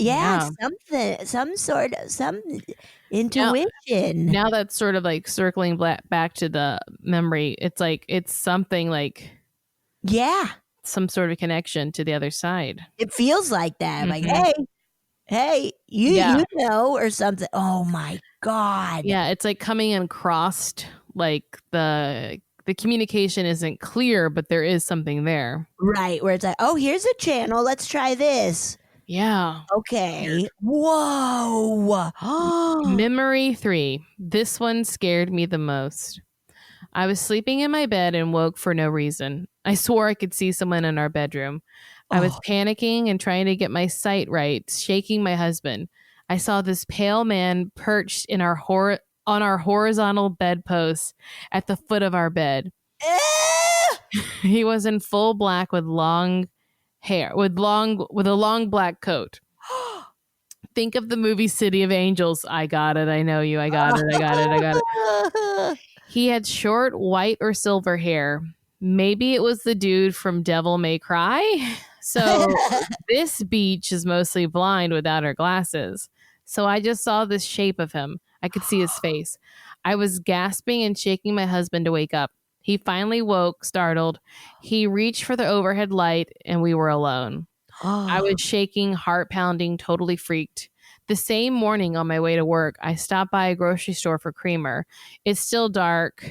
some sort of some intuition. Now that's sort of like circling back to the memory. It's like it's something like some sort of connection to the other side. It feels like that. Like, hey, you know, or something. Oh my God. Yeah, it's like coming in crossed, like the communication isn't clear, but there is something there. Right, where it's like, oh, here's a channel. Let's try this. Yeah. Okay. Weird. Whoa. Memory 3. This one scared me the most. I was sleeping in my bed and woke for no reason. I swore I could see someone in our bedroom. I was panicking and trying to get my sight right, shaking my husband. I saw this pale man perched in on our horizontal bedpost at the foot of our bed. He was in full black with long hair, with a long black coat. Think of the movie City of Angels. I got it. I know you. I got it. He had short white or silver hair. Maybe it was the dude from Devil May Cry. So this beach is mostly blind without her glasses. So I just saw this shape of him. I could see his face. I was gasping and shaking my husband to wake up. He finally woke, startled. He reached for the overhead light, and we were alone. I was shaking, heart pounding, totally freaked. The same morning on my way to work, I stopped by a grocery store for creamer. It's still dark.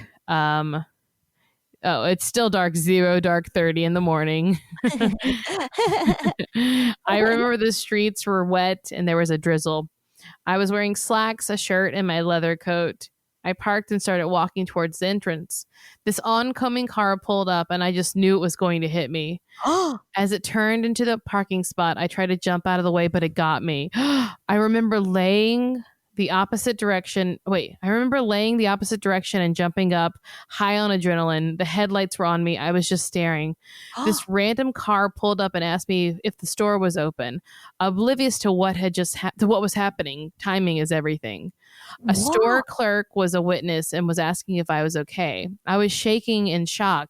Oh, it's still dark, 0 dark 30 in the morning. I remember the streets were wet and there was a drizzle. I was wearing slacks, a shirt, and my leather coat. I parked and started walking towards the entrance. This oncoming car pulled up and I just knew it was going to hit me. As it turned into the parking spot, I tried to jump out of the way, but it got me. I remember laying the opposite direction. I remember laying the opposite direction and jumping up, high on adrenaline. The headlights were on me. I was just staring. This random car pulled up and asked me if the store was open, oblivious to what had just to what was happening. Timing is everything. A store clerk was a witness and was asking if I was okay. I was shaking in shock.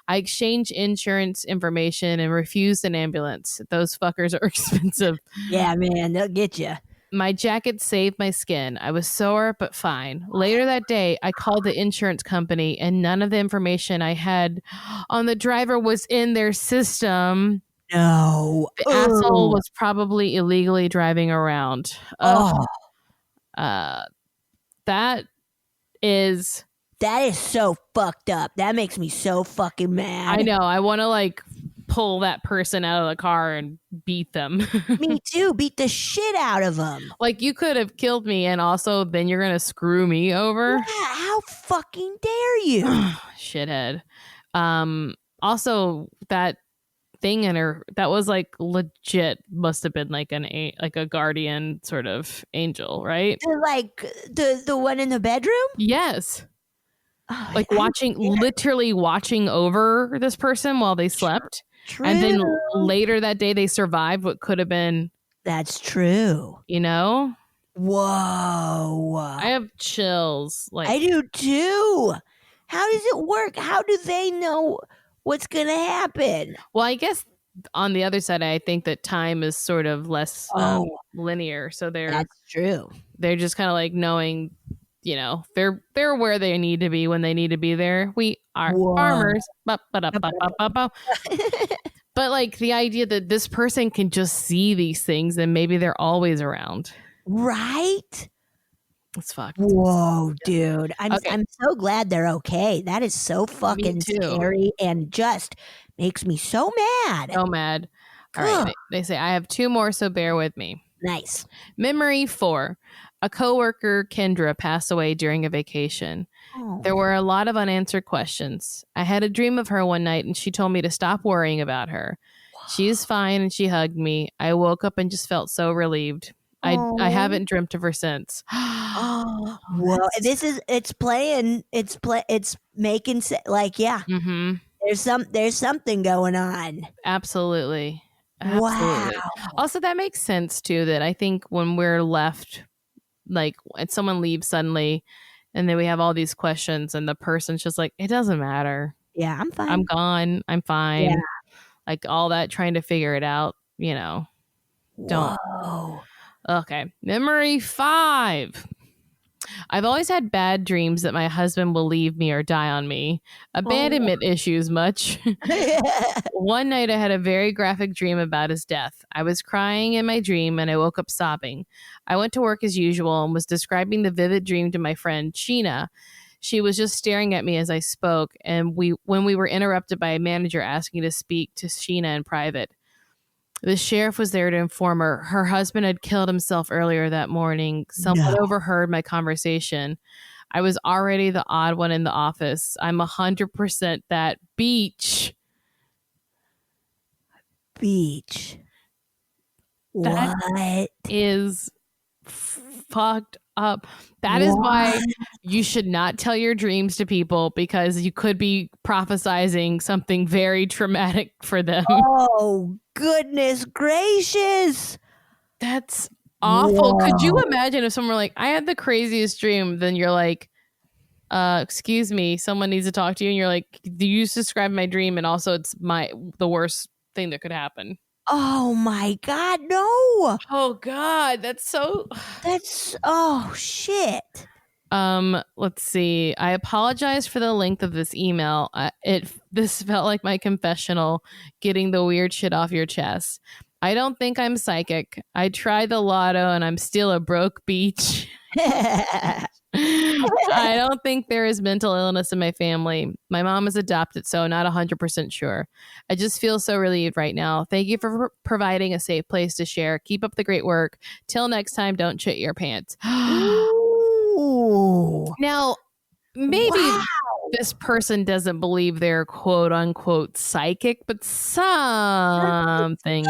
I exchanged insurance information and refused an ambulance. Those fuckers are expensive. Yeah, man, they'll get you. My jacket saved my skin. I was sore, but fine. Later that day, I called the insurance company and none of the information I had on the driver was in their system. No. The asshole was probably illegally driving around. That is so fucked up. That makes me so fucking mad. I know. I want to like pull that person out of the car and beat them. Me too. Beat the shit out of them. Like you could have killed me and also then you're going to screw me over. Yeah, how fucking dare you? Shithead. Also that thing in her that was like legit must have been like a guardian sort of angel, right? Like the one in the bedroom? Yes. Like literally watching over this person while they slept. True. And then later that day they survived what could have been. That's true. You know? Whoa. I have chills. Like I do too. How does it work? How do they know what's going to happen? Well, I guess on the other side, I think that time is sort of less linear. So that's true. They're just kind of like knowing, you know, they're where they need to be when they need to be there. We are farmers. But like the idea that this person can just see these things and maybe they're always around. Right? It's fucked. Whoa, dude. I'm so glad they're okay. That is so fucking scary and just makes me so mad. So mad. All right. They say, I have 2 more, so bear with me. Nice. Memory 4. A coworker, Kendra, passed away during a vacation. There were a lot of unanswered questions. I had a dream of her one night and she told me to stop worrying about her. She's fine and she hugged me. I woke up and just felt so relieved. I haven't dreamt of her since. Whoa. It's making like, yeah. Mm-hmm. There's something going on. Absolutely. Wow. Also, that makes sense too, that I think when we're left, like when someone leaves suddenly and then we have all these questions and the person's just like, it doesn't matter. Yeah, I'm fine. I'm gone. I'm fine. Yeah. Like all that trying to figure it out, you know. Don't. Whoa. Okay. Memory 5. I've always had bad dreams that my husband will leave me or die on me. Abandonment issues much. One night I had a very graphic dream about his death. I was crying in my dream and I woke up sobbing. I went to work as usual and was describing the vivid dream to my friend Sheena. She was just staring at me as I spoke, and when we were interrupted by a manager asking to speak to Sheena in private. The sheriff was there to inform her. Her husband had killed himself earlier that morning. Someone overheard my conversation. I was already the odd one in the office. I'm 100% that beach. That what is fucked up. That is why you should not tell your dreams to people, because you could be prophesizing something very traumatic for them. Oh, goodness gracious. That's awful. Whoa. Could you imagine if someone were like, I had the craziest dream, then you're like, excuse me, someone needs to talk to you, and you're like, do you describe my dream, and also it's the worst thing that could happen. Oh my God, no. Oh God, oh shit. Let's see. I apologize for the length of this email. This felt like my confessional, getting the weird shit off your chest. I don't think I'm psychic. I tried the lotto and I'm still a broke beach. I don't think there is mental illness in my family. My mom is adopted, so not 100% sure. I just feel so relieved right now. Thank you for providing a safe place to share. Keep up the great work. Till next time, don't shit your pants. Ooh. Now, maybe this person doesn't believe they're quote unquote psychic, but something.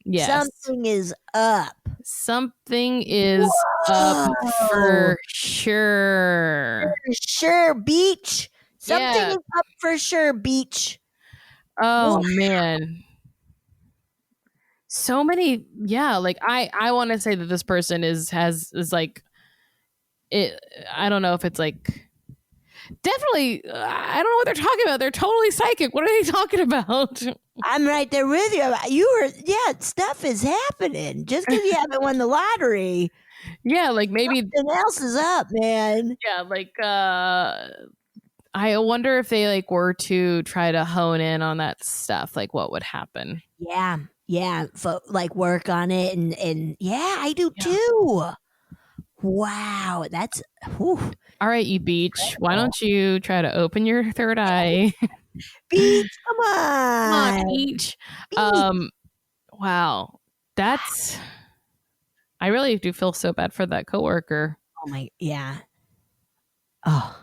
Yes. Something is up. Something is up for sure. For sure, Beach. Something is up for sure, Beach. Oh, man. So many. Yeah. Like, I want to say that this person is like, it. I don't know if it's like, definitely, I don't know what they're talking about. They're totally psychic. What are they talking about? I'm right there with you. Stuff is happening. Just because you haven't won the lottery. Yeah, like maybe something else is up, man. Yeah, like I wonder if they like were to try to hone in on that stuff, like what would happen. Yeah. Like work on it and yeah, I do too. Wow, that's whew. All right, you Beach. Why don't you try to open your third eye? Beach, come on, Beach. Wow, that's. I really do feel so bad for that coworker. Oh my, yeah. Oh.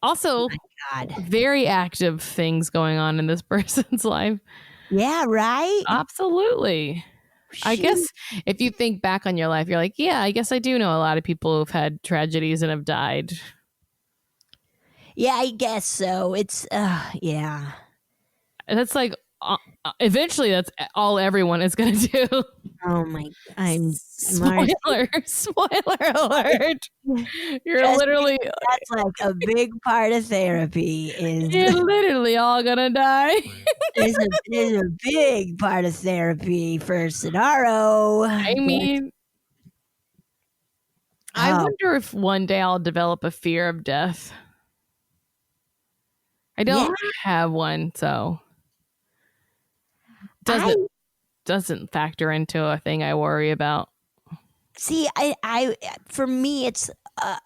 Also, oh my God. Very active things going on in this person's life. Yeah, right? Absolutely. Shoot. I guess if you think back on your life, you're like, yeah, I guess I do know a lot of people who've had tragedies and have died. Yeah, I guess so. It's, yeah. That's like, eventually that's all everyone is going to do. Oh my, Spoiler alert. You're literally. That's like a big part of therapy is. You're literally all going to die. There's a big part of therapy for Sara. I mean, I wonder if one day I'll develop a fear of death. I don't have one, so doesn't factor into a thing I worry about. See, I for me, it's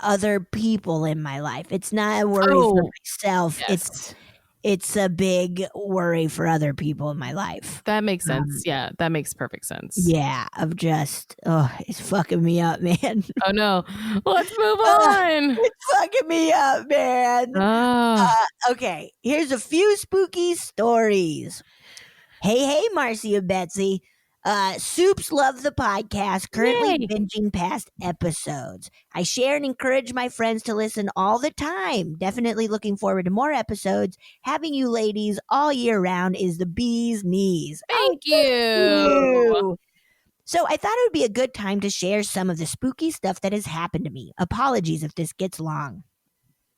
other people in my life. It's not a worry for myself. Yes. It's a big worry for other people in my life. That makes sense. Yeah, that makes perfect sense. Yeah, of just, it's fucking me up, man. Oh, no. Let's move on. It's fucking me up, man. Okay, here's a few spooky stories. Hey, Marcy and Betsy. Soups love the podcast, currently binging past episodes. I share and encourage my friends to listen all the time. Definitely looking forward to more episodes. Having you ladies all year round is the bee's knees. Thank you. So I thought it would be a good time to share some of the spooky stuff that has happened to me. Apologies if this gets long.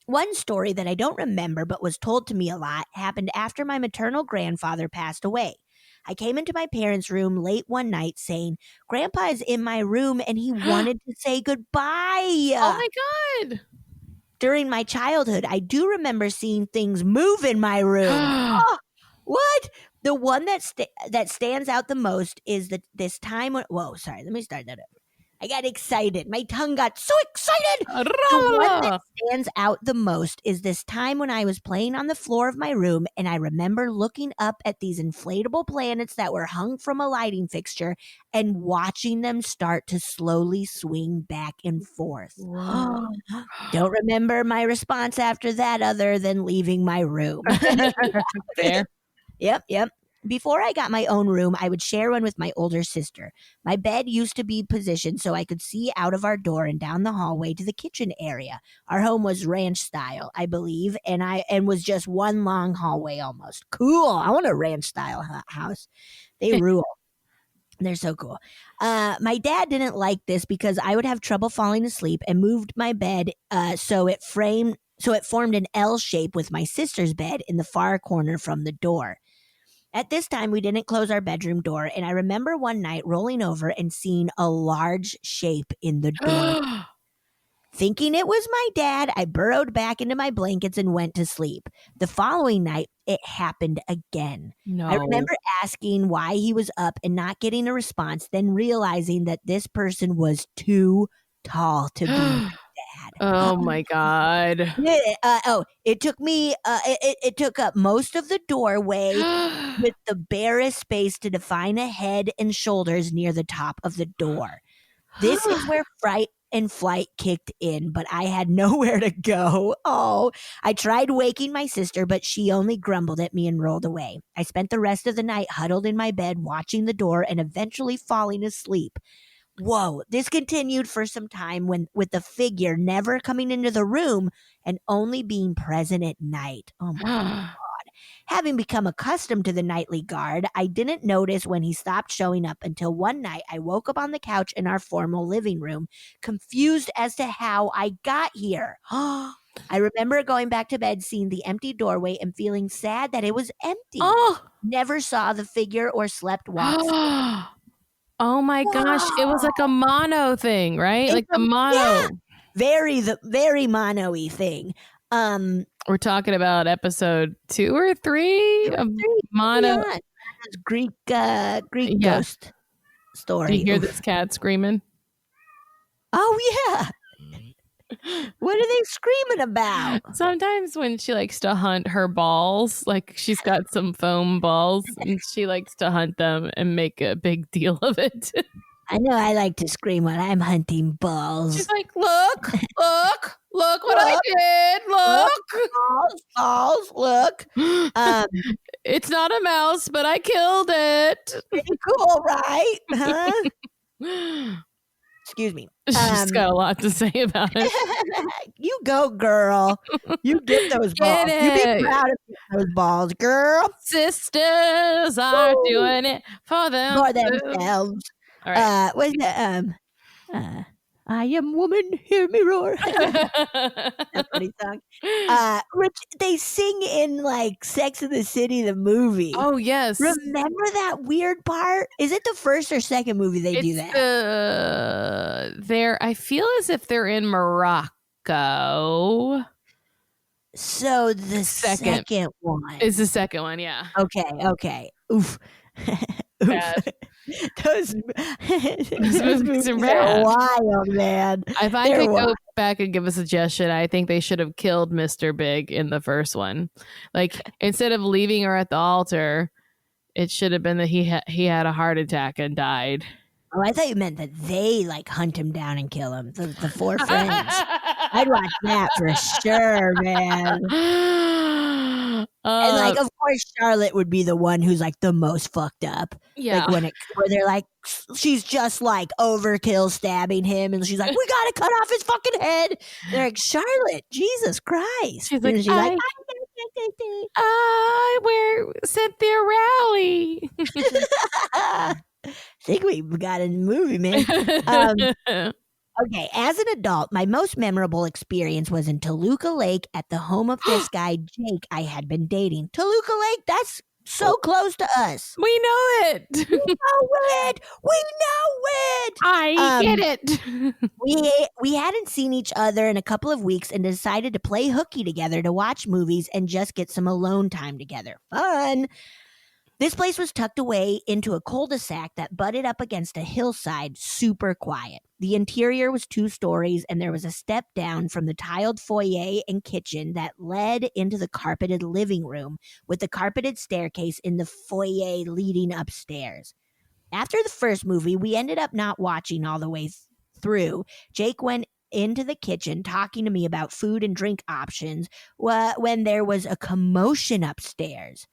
One story that I don't remember but was told to me a lot happened after my maternal grandfather passed away. I came into my parents' room late one night saying, Grandpa is in my room and he wanted to say goodbye. Oh my God. During my childhood, I do remember seeing things move in my room. What? The one that stands out the most is this time when, let me start that up. I got excited. My tongue got so excited. The one that stands out the most is this time when I was playing on the floor of my room, and I remember looking up at these inflatable planets that were hung from a lighting fixture and watching them start to slowly swing back and forth. Don't remember my response after that other than leaving my room. Fair. Yep. Before I got my own room, I would share one with my older sister. My bed used to be positioned so I could see out of our door and down the hallway to the kitchen area. Our home was ranch style, I believe, and was just one long hallway almost. Cool. I want a ranch style house. They rule. They're so cool. My dad didn't like this because I would have trouble falling asleep and moved my bed so it formed an L shape with my sister's bed in the far corner from the door. At this time, we didn't close our bedroom door, and I remember one night rolling over and seeing a large shape in the door. Thinking it was my dad, I burrowed back into my blankets and went to sleep. The following night, it happened again. No. I remember asking why he was up and not getting a response, then realizing that this person was too tall to be my dad. Oh my God. It took me. It took up most of the doorway with the barest space to define a head and shoulders near the top of the door. This is where fright and flight kicked in, but I had nowhere to go. Oh, I tried waking my sister, but she only grumbled at me and rolled away. I spent the rest of the night huddled in my bed, watching the door and eventually falling asleep. Whoa, this continued for some time with the figure never coming into the room and only being present at night. Oh my God. Having become accustomed to the nightly guard, I didn't notice when he stopped showing up until one night I woke up on the couch in our formal living room, confused as to how I got here. I remember going back to bed, seeing the empty doorway and feeling sad that it was empty. Never saw the figure or slept once. Oh my gosh. It was like a mono thing, right? Like the mono. Yeah, very mono-y thing. We're talking about episode 2 or 3 of mono. Yeah. Greek ghost story. Do you hear this cat screaming? Oh yeah. What are they screaming about? Sometimes when she likes to hunt her balls, like she's got some foam balls and she likes to hunt them and make a big deal of it. I know I like to scream when I'm hunting balls. She's like, look what I did. Look. Balls, look. It's not a mouse, but I killed it. Pretty cool, right? Huh? Excuse me. She's got a lot to say about it. You go, girl. You get those balls. You be proud of those balls, girl. Sisters are doing it for themselves. All right. Was it, I am woman, hear me roar. That funny song. Which they sing in like Sex and the City, the movie. Oh, yes. Remember that weird part? Is it the first or second movie they do that? I feel as if they're in Morocco. So the second one. Is the second one, yeah. Okay. Oof. Those movies are wild, man. If I could go back and give a suggestion, I think they should have killed Mr. Big in the first one. Like, instead of leaving her at the altar, it should have been that he had a heart attack and died. Oh, I thought you meant that they like hunt him down and kill him. The 4 friends. I'd watch that for sure, man. And like, of course, Charlotte would be the one who's like the most fucked up. Yeah. Like where they're like, she's just like overkill stabbing him, and she's like, we gotta cut off his fucking head. They're like, Charlotte, Jesus Christ. She's like, we're Cynthia Rowley. I think we got a movie, man. Okay, as an adult, my most memorable experience was in Toluca Lake at the home of this guy, Jake, I had been dating. Toluca Lake, that's so close to us. We know it. We know it. I get it. We hadn't seen each other in a couple of weeks and decided to play hooky together to watch movies and just get some alone time together. Fun. This place was tucked away into a cul-de-sac that butted up against a hillside, super quiet. The interior was 2 stories, and there was a step down from the tiled foyer and kitchen that led into the carpeted living room, with the carpeted staircase in the foyer leading upstairs. After the first movie, we ended up not watching all the way through. Jake went into the kitchen talking to me about food and drink options when there was a commotion upstairs.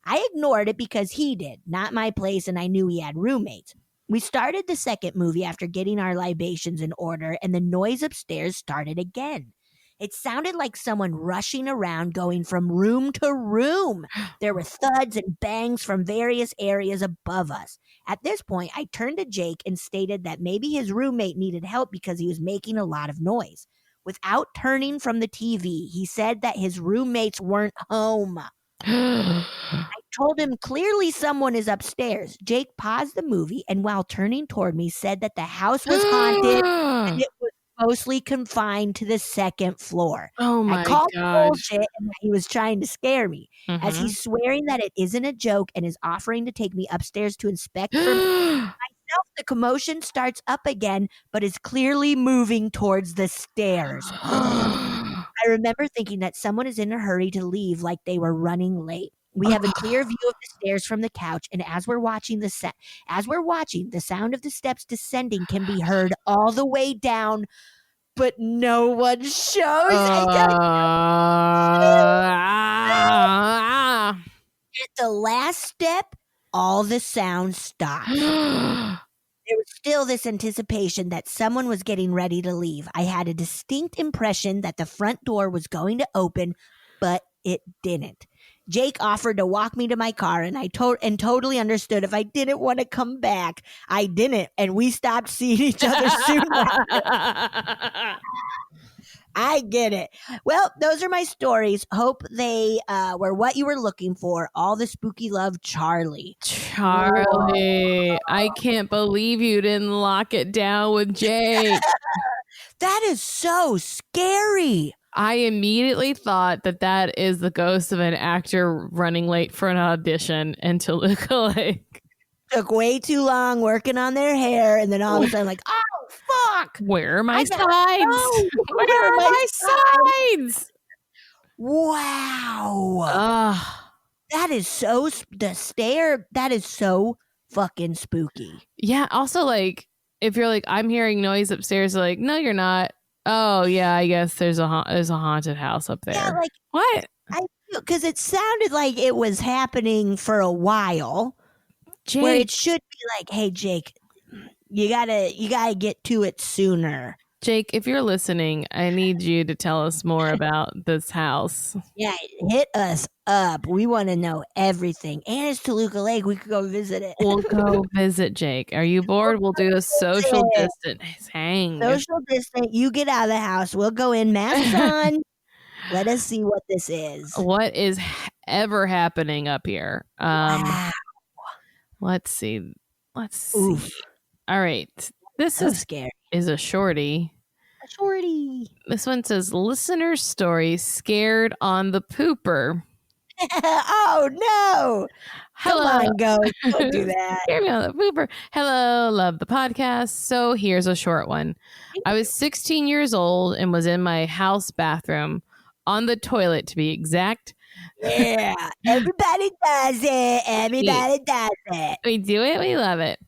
I ignored it because he did, not my place, and I knew he had roommates. We started the second movie after getting our libations in order, and the noise upstairs started again. It sounded like someone rushing around, going from room to room. There were thuds and bangs from various areas above us. At this point, I turned to Jake and stated that maybe his roommate needed help because he was making a lot of noise. Without turning from the TV, he said that his roommates weren't home. I told him clearly someone is upstairs. Jake paused the movie and while turning toward me said that the house was haunted and it was mostly confined to the second floor. Oh my I called God. bullshit and that he was trying to scare me. As he's swearing that it isn't a joke and is offering to take me upstairs to inspect for myself The commotion starts up again, but is clearly moving towards the stairs. I remember thinking that someone is in a hurry to leave, like they were running late. We have a clear view of the stairs from the couch, and as we're watching, the sound of the steps descending can be heard all the way down, but no one shows. At the last step, all the sound stopped. There was still this anticipation that someone was getting ready to leave. I had a distinct impression that the front door was going to open, but it didn't. Jake offered to walk me to my car, and I totally understood if I didn't want to come back. I didn't, and we stopped seeing each other soon after. I get it. Well, those are my stories. Hope they were what you were looking for. All the spooky love, Charlie. Charlie, I can't believe you didn't lock it down with Jake. That is so scary. I immediately thought that is the ghost of an actor running late for an audition in Toluca Lake. Took way too long working on their hair, and then all of a sudden, like, oh, fuck. Where are my sides? Where are my sides? Wow. That is so, that is so fucking spooky. Yeah. Also, like, if you're like, I'm hearing noise upstairs, like, no, you're not. Oh, yeah, I guess there's a haunted house up there. Yeah, like, what? Because it sounded like it was happening for a while. Jake. Where it should be like, hey, Jake, you gotta get to it sooner. Jake, if you're listening, I need you to tell us more about this house. Yeah, hit us up. We want to know everything. And it's Toluca Lake. We could go visit it. We'll go visit Jake. Are you bored? We'll do a social distance hang. Social distance. You get out of the house. We'll go in, masks on. Let us see what this is. What is ever happening up here? Wow. Let's see. All right. This so scary. Is a shorty. A shorty. This one says, listener story, scared on the pooper. Oh, no. Hello. Come on, ghost. Don't do that. Scared me on the pooper. Hello. Love the podcast. So here's a short one. I was 16 years old and was in my house bathroom on the toilet, to be exact. Yeah, everybody does it. Everybody does it. We do it. We love it.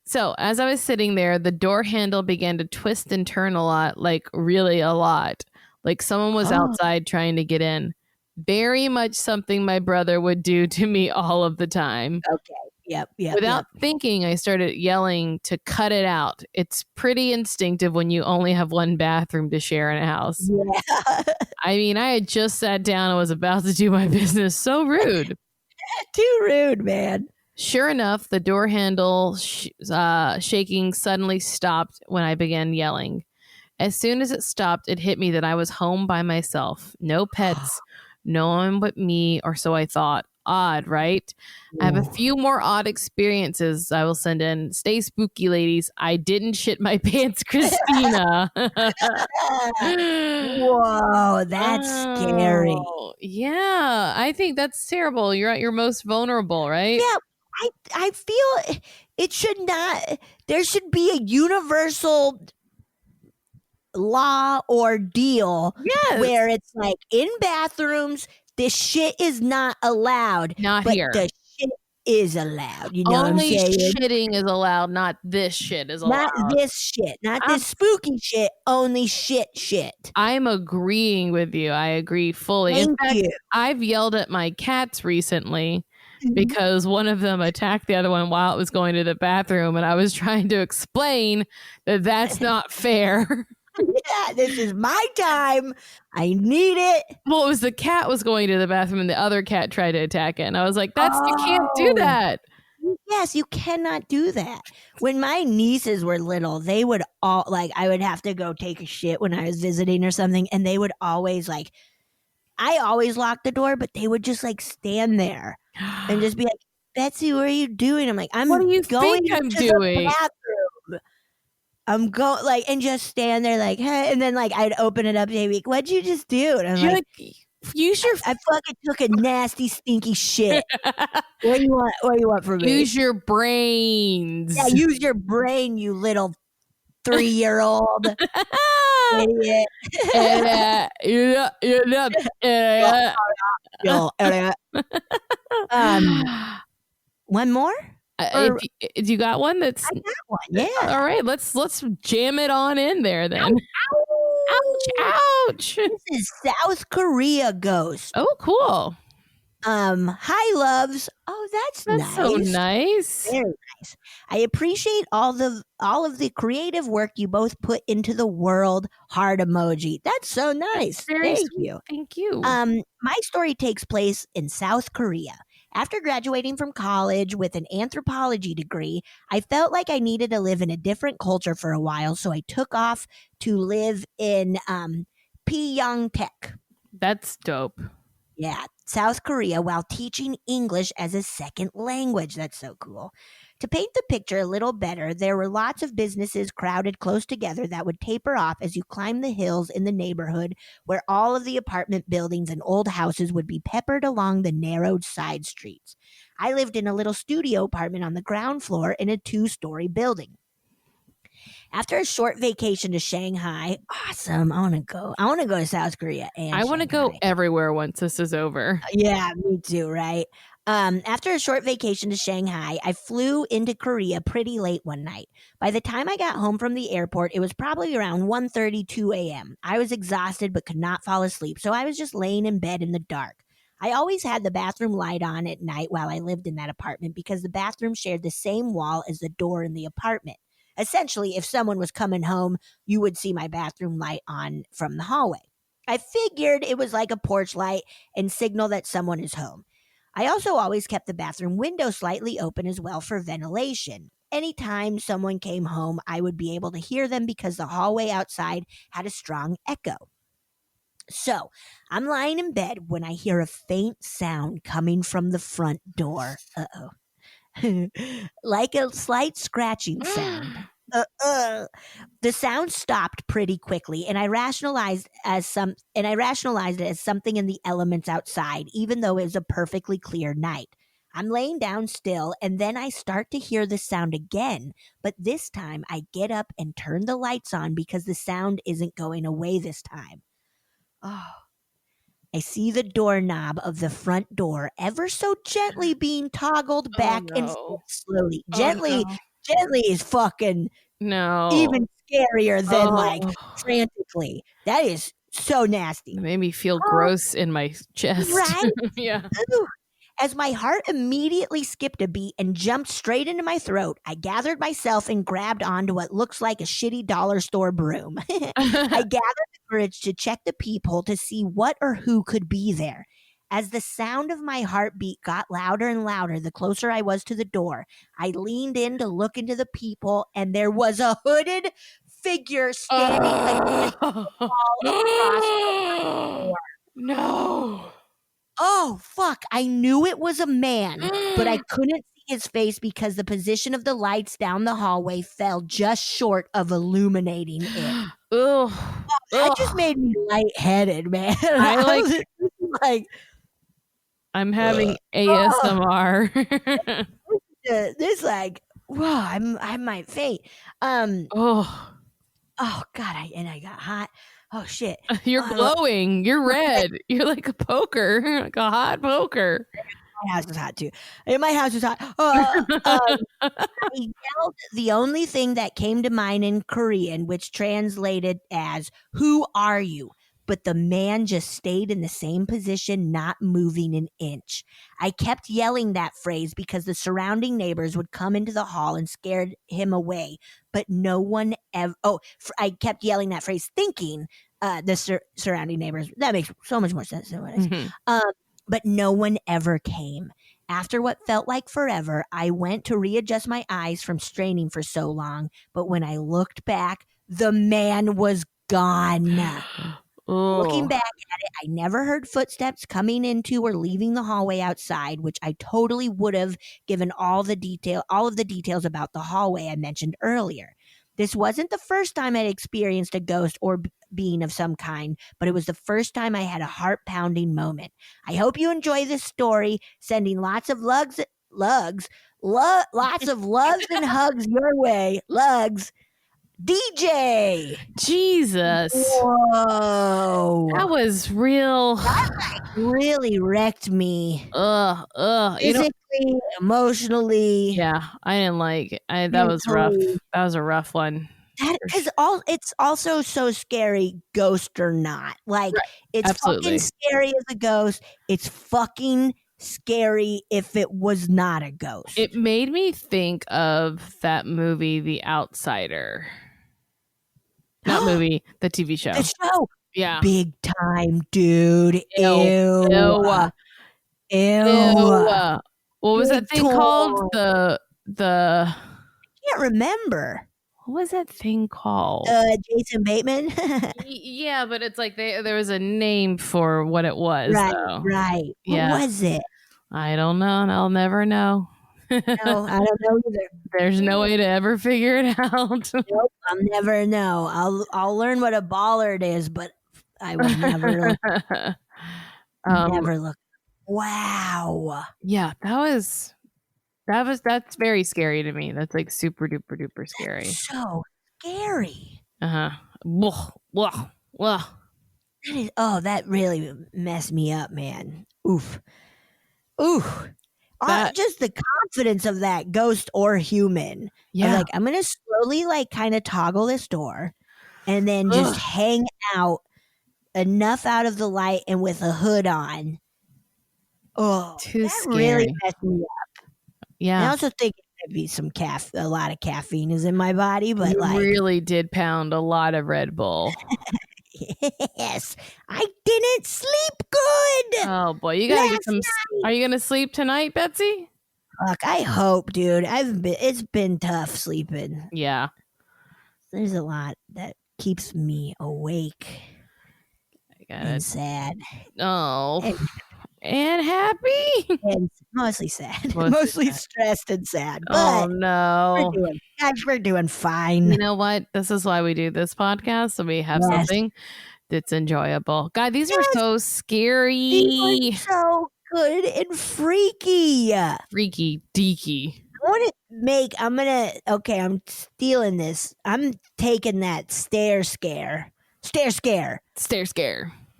So as I was sitting there, the door handle began to twist and turn a lot, like really a lot. Like someone was outside trying to get in. Very much something my brother would do to me all of the time. Okay. Yep. Without thinking, I started yelling to cut it out. It's pretty instinctive when you only have one bathroom to share in a house. Yeah. I mean, I had just sat down and was about to do my business. So rude. Too rude, man. Sure enough, the door handle shaking suddenly stopped when I began yelling. As soon as it stopped, it hit me that I was home by myself. No pets, no one but me, or so I thought. Odd, right? I have a few more odd experiences I will send in. Stay spooky, ladies. I didn't shit my pants, Christina. Whoa, that's scary. Yeah, I think that's terrible. You're at your most vulnerable, right? Yeah, I feel it should not. There should be a universal law or deal where it's like in bathrooms, this shit is not allowed. Not but here. The shit is allowed. You know Only what I'm saying? Shitting is allowed, not this shit is allowed. Not this shit. Not this spooky shit. Only shit. I'm agreeing with you. I agree fully. Thank In fact, you. I've yelled at my cats recently because one of them attacked the other one while it was going to the bathroom, and I was trying to explain that that's not fair. Yeah, this is my time. I need it. Well, it was the cat was going to the bathroom and the other cat tried to attack it. And I was like, you can't do that. Yes, you cannot do that. When my nieces were little, they would all I would have to go take a shit when I was visiting or something. And they would always I always locked the door, but they would just stand there and just be like, Betsy, what are you doing? I'm like, what do you going think I'm to doing? The bathroom. I'm going and just stand there hey, and then I'd open it up and they'd be like, what'd you just do? And I'm Use your. I fucking took a nasty, stinky shit. What do you want? What do you want from me? Use your brains. Yeah, use your brain, you little 3-year-old idiot. One more? You got one? That's I got one. Yeah. All right. Let's jam it on in there then. Ouch! This is South Korea ghost. Oh, cool. Hi, loves. Oh, that's nice. So nice. Very nice. I appreciate all of the creative work you both put into the world. Heart emoji. That's so nice. Thank you. Thank you. My story takes place in South Korea. After graduating from college with an anthropology degree, I felt like I needed to live in a different culture for a while, so I took off to live in Pyeongtaek. That's dope. Yeah, South Korea, while teaching English as a second language. That's so cool. To paint the picture a little better, there were lots of businesses crowded close together that would taper off as you climbed the hills in the neighborhood, where all of the apartment buildings and old houses would be peppered along the narrowed side streets. I lived in a little studio apartment on the ground floor in a 2-story building. After a short vacation to Shanghai, awesome. I want to go to South Korea and I want to go everywhere once this is over. Yeah, me too, right? After a short vacation to Shanghai, I flew into Korea pretty late one night. By the time I got home from the airport, it was probably around 1:32 a.m. I was exhausted but could not fall asleep, so I was just laying in bed in the dark. I always had the bathroom light on at night while I lived in that apartment because the bathroom shared the same wall as the door in the apartment. Essentially, if someone was coming home, you would see my bathroom light on from the hallway. I figured it was like a porch light and signal that someone is home. I also always kept the bathroom window slightly open as well for ventilation. Anytime someone came home, I would be able to hear them because the hallway outside had a strong echo. So, I'm lying in bed when I hear a faint sound coming from the front door. Uh-oh. Like a slight scratching sound. The sound stopped pretty quickly, and I rationalized it as something in the elements outside, even though it was a perfectly clear night. I'm laying down still, and then I start to hear the sound again, but this time I get up and turn the lights on because the sound isn't going away this time. Oh. I see the doorknob of the front door ever so gently being toggled back and forth slowly. Gently is fucking even scarier than frantically. That is so nasty. It made me feel gross in my chest. Right? Yeah. Ooh. As my heart immediately skipped a beat and jumped straight into my throat, I gathered myself and grabbed onto what looks like a shitty dollar store broom. I gathered the courage to check the peephole to see what or who could be there. As the sound of my heartbeat got louder and louder, the closer I was to the door, I leaned in to look into the peephole, and there was a hooded figure standing against the wall across the door. No. Oh, fuck. I knew it was a man, but I couldn't see his face because the position of the lights down the hallway fell just short of illuminating it. That just made me lightheaded, man. I'm having ASMR. This whoa, I might faint. Oh God, I got hot. Oh shit! You're glowing. You're red. You're like a poker, like a hot poker. My house is hot too. My house is hot. I yelled the only thing that came to mind in Korean, which translated as "Who are you?" But the man just stayed in the same position, not moving an inch. I kept yelling that phrase because the surrounding neighbors would come into the hall and scared him away. But no one ever. I kept yelling that phrase, thinking the surrounding neighbors. That makes so much more sense than what I said. But no one ever came. After what felt like forever, I went to readjust my eyes from straining for so long. But when I looked back, the man was gone. Looking back at it, I never heard footsteps coming into or leaving the hallway outside, which I totally would have given all of the details about the hallway I mentioned earlier. This wasn't the first time I'd experienced a ghost or being of some kind, but it was the first time I had a heart-pounding moment. I hope you enjoy this story. Sending lots of lots of loves and hugs your way. Lugs. DJ. Jesus. Whoa. That was real. That really wrecked me. Physically, emotionally. Yeah, I didn't like it. That was rough. That was a rough one. Because it's also so scary, ghost or not. Like, it's Absolutely. fucking scary as a ghost. It's fucking scary if it was not a ghost. It made me think of that movie, The Outsider. Not movie, the TV show. The show. Yeah. Big time, dude. Ew. What was that thing called? I can't remember. What was that thing called? Jason Bateman? Yeah, but it's like there was a name for what it was. Right. Yeah. What was it? I don't know, and I'll never know. No, I don't know either. There's no way to ever figure it out. Nope, I'll never know. I'll learn what a bollard is, but I will never look. Never look. Wow. Yeah, that's very scary to me. That's like super duper duper scary. That's so scary. Whoa. That really messed me up, man. Oof. Just the confidence of that ghost or human. Yeah. Like, I'm gonna slowly like kind of toggle this door and then just hang out enough out of the light and with a hood on. Oh, too that scary. Really messed me up. Yeah. I also think it'd be a lot of caffeine is in my body, but you really did pound a lot of Red Bull. Yes, I didn't sleep good. Oh boy, you gotta get some. Night. Are you gonna sleep tonight, Betsy? Fuck, I hope, dude. It's been tough sleeping. Yeah, there's a lot that keeps me awake and sad. Oh, and happy, and mostly sad, mostly stressed and sad. But no, we're doing fine. You know what? This is why we do this podcast, so we have something that's enjoyable. God, these were so scary. These were so good and freaky. Freaky deaky. I'm stealing this. I'm taking that stare scare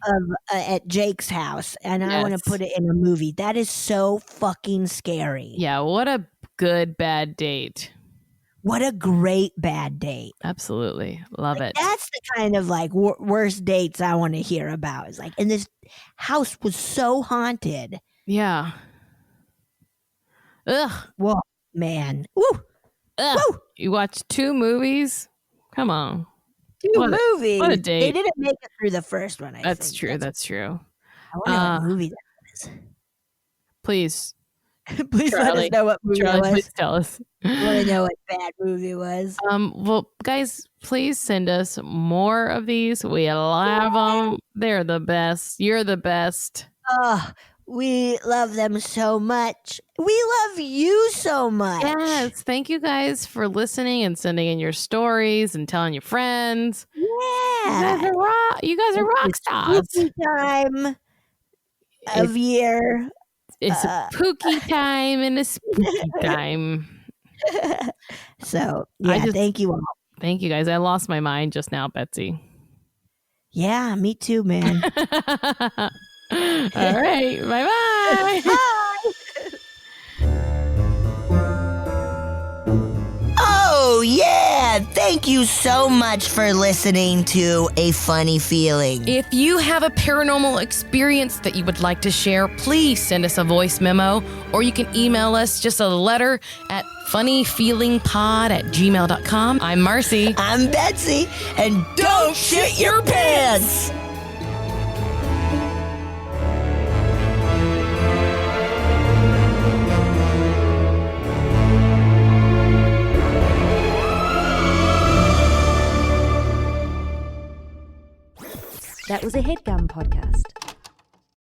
of at Jake's house, and I want to put it in a movie. That is so fucking scary. Yeah, what a good bad date. What a great bad date. Absolutely. Love it. That's the kind of like worst dates I want to hear about. It's like, and this house was so haunted. Yeah. Ugh. Whoa, man. Woo. Ugh. Woo. You watched 2 movies? Come on. 2 movies. What a date. They didn't make it through the first one, I think. That's true. I wonder what movie that was. Please. Please let us know what movie it was. Please tell us. I want to know what bad movie it was. Well, guys, please send us more of these. We love them. They're the best. You're the best. Oh, we love them so much. We love you so much. Yes. Thank you guys for listening and sending in your stories and telling your friends. Yeah. You guys are rock stars. Time of year. It's a pooky time and a spooky time. So, thank you all. Thank you, guys. I lost my mind just now, Betsy. Yeah, me too, man. All right. Bye-bye. Bye. Oh, yeah. Thank you so much for listening to A Funny Feeling. If you have a paranormal experience that you would like to share, please send us a voice memo, or you can email us just a letter at funnyfeelingpod@gmail.com. I'm Marcy. I'm Betsy. And don't shit your pants. That was a HeadGum podcast.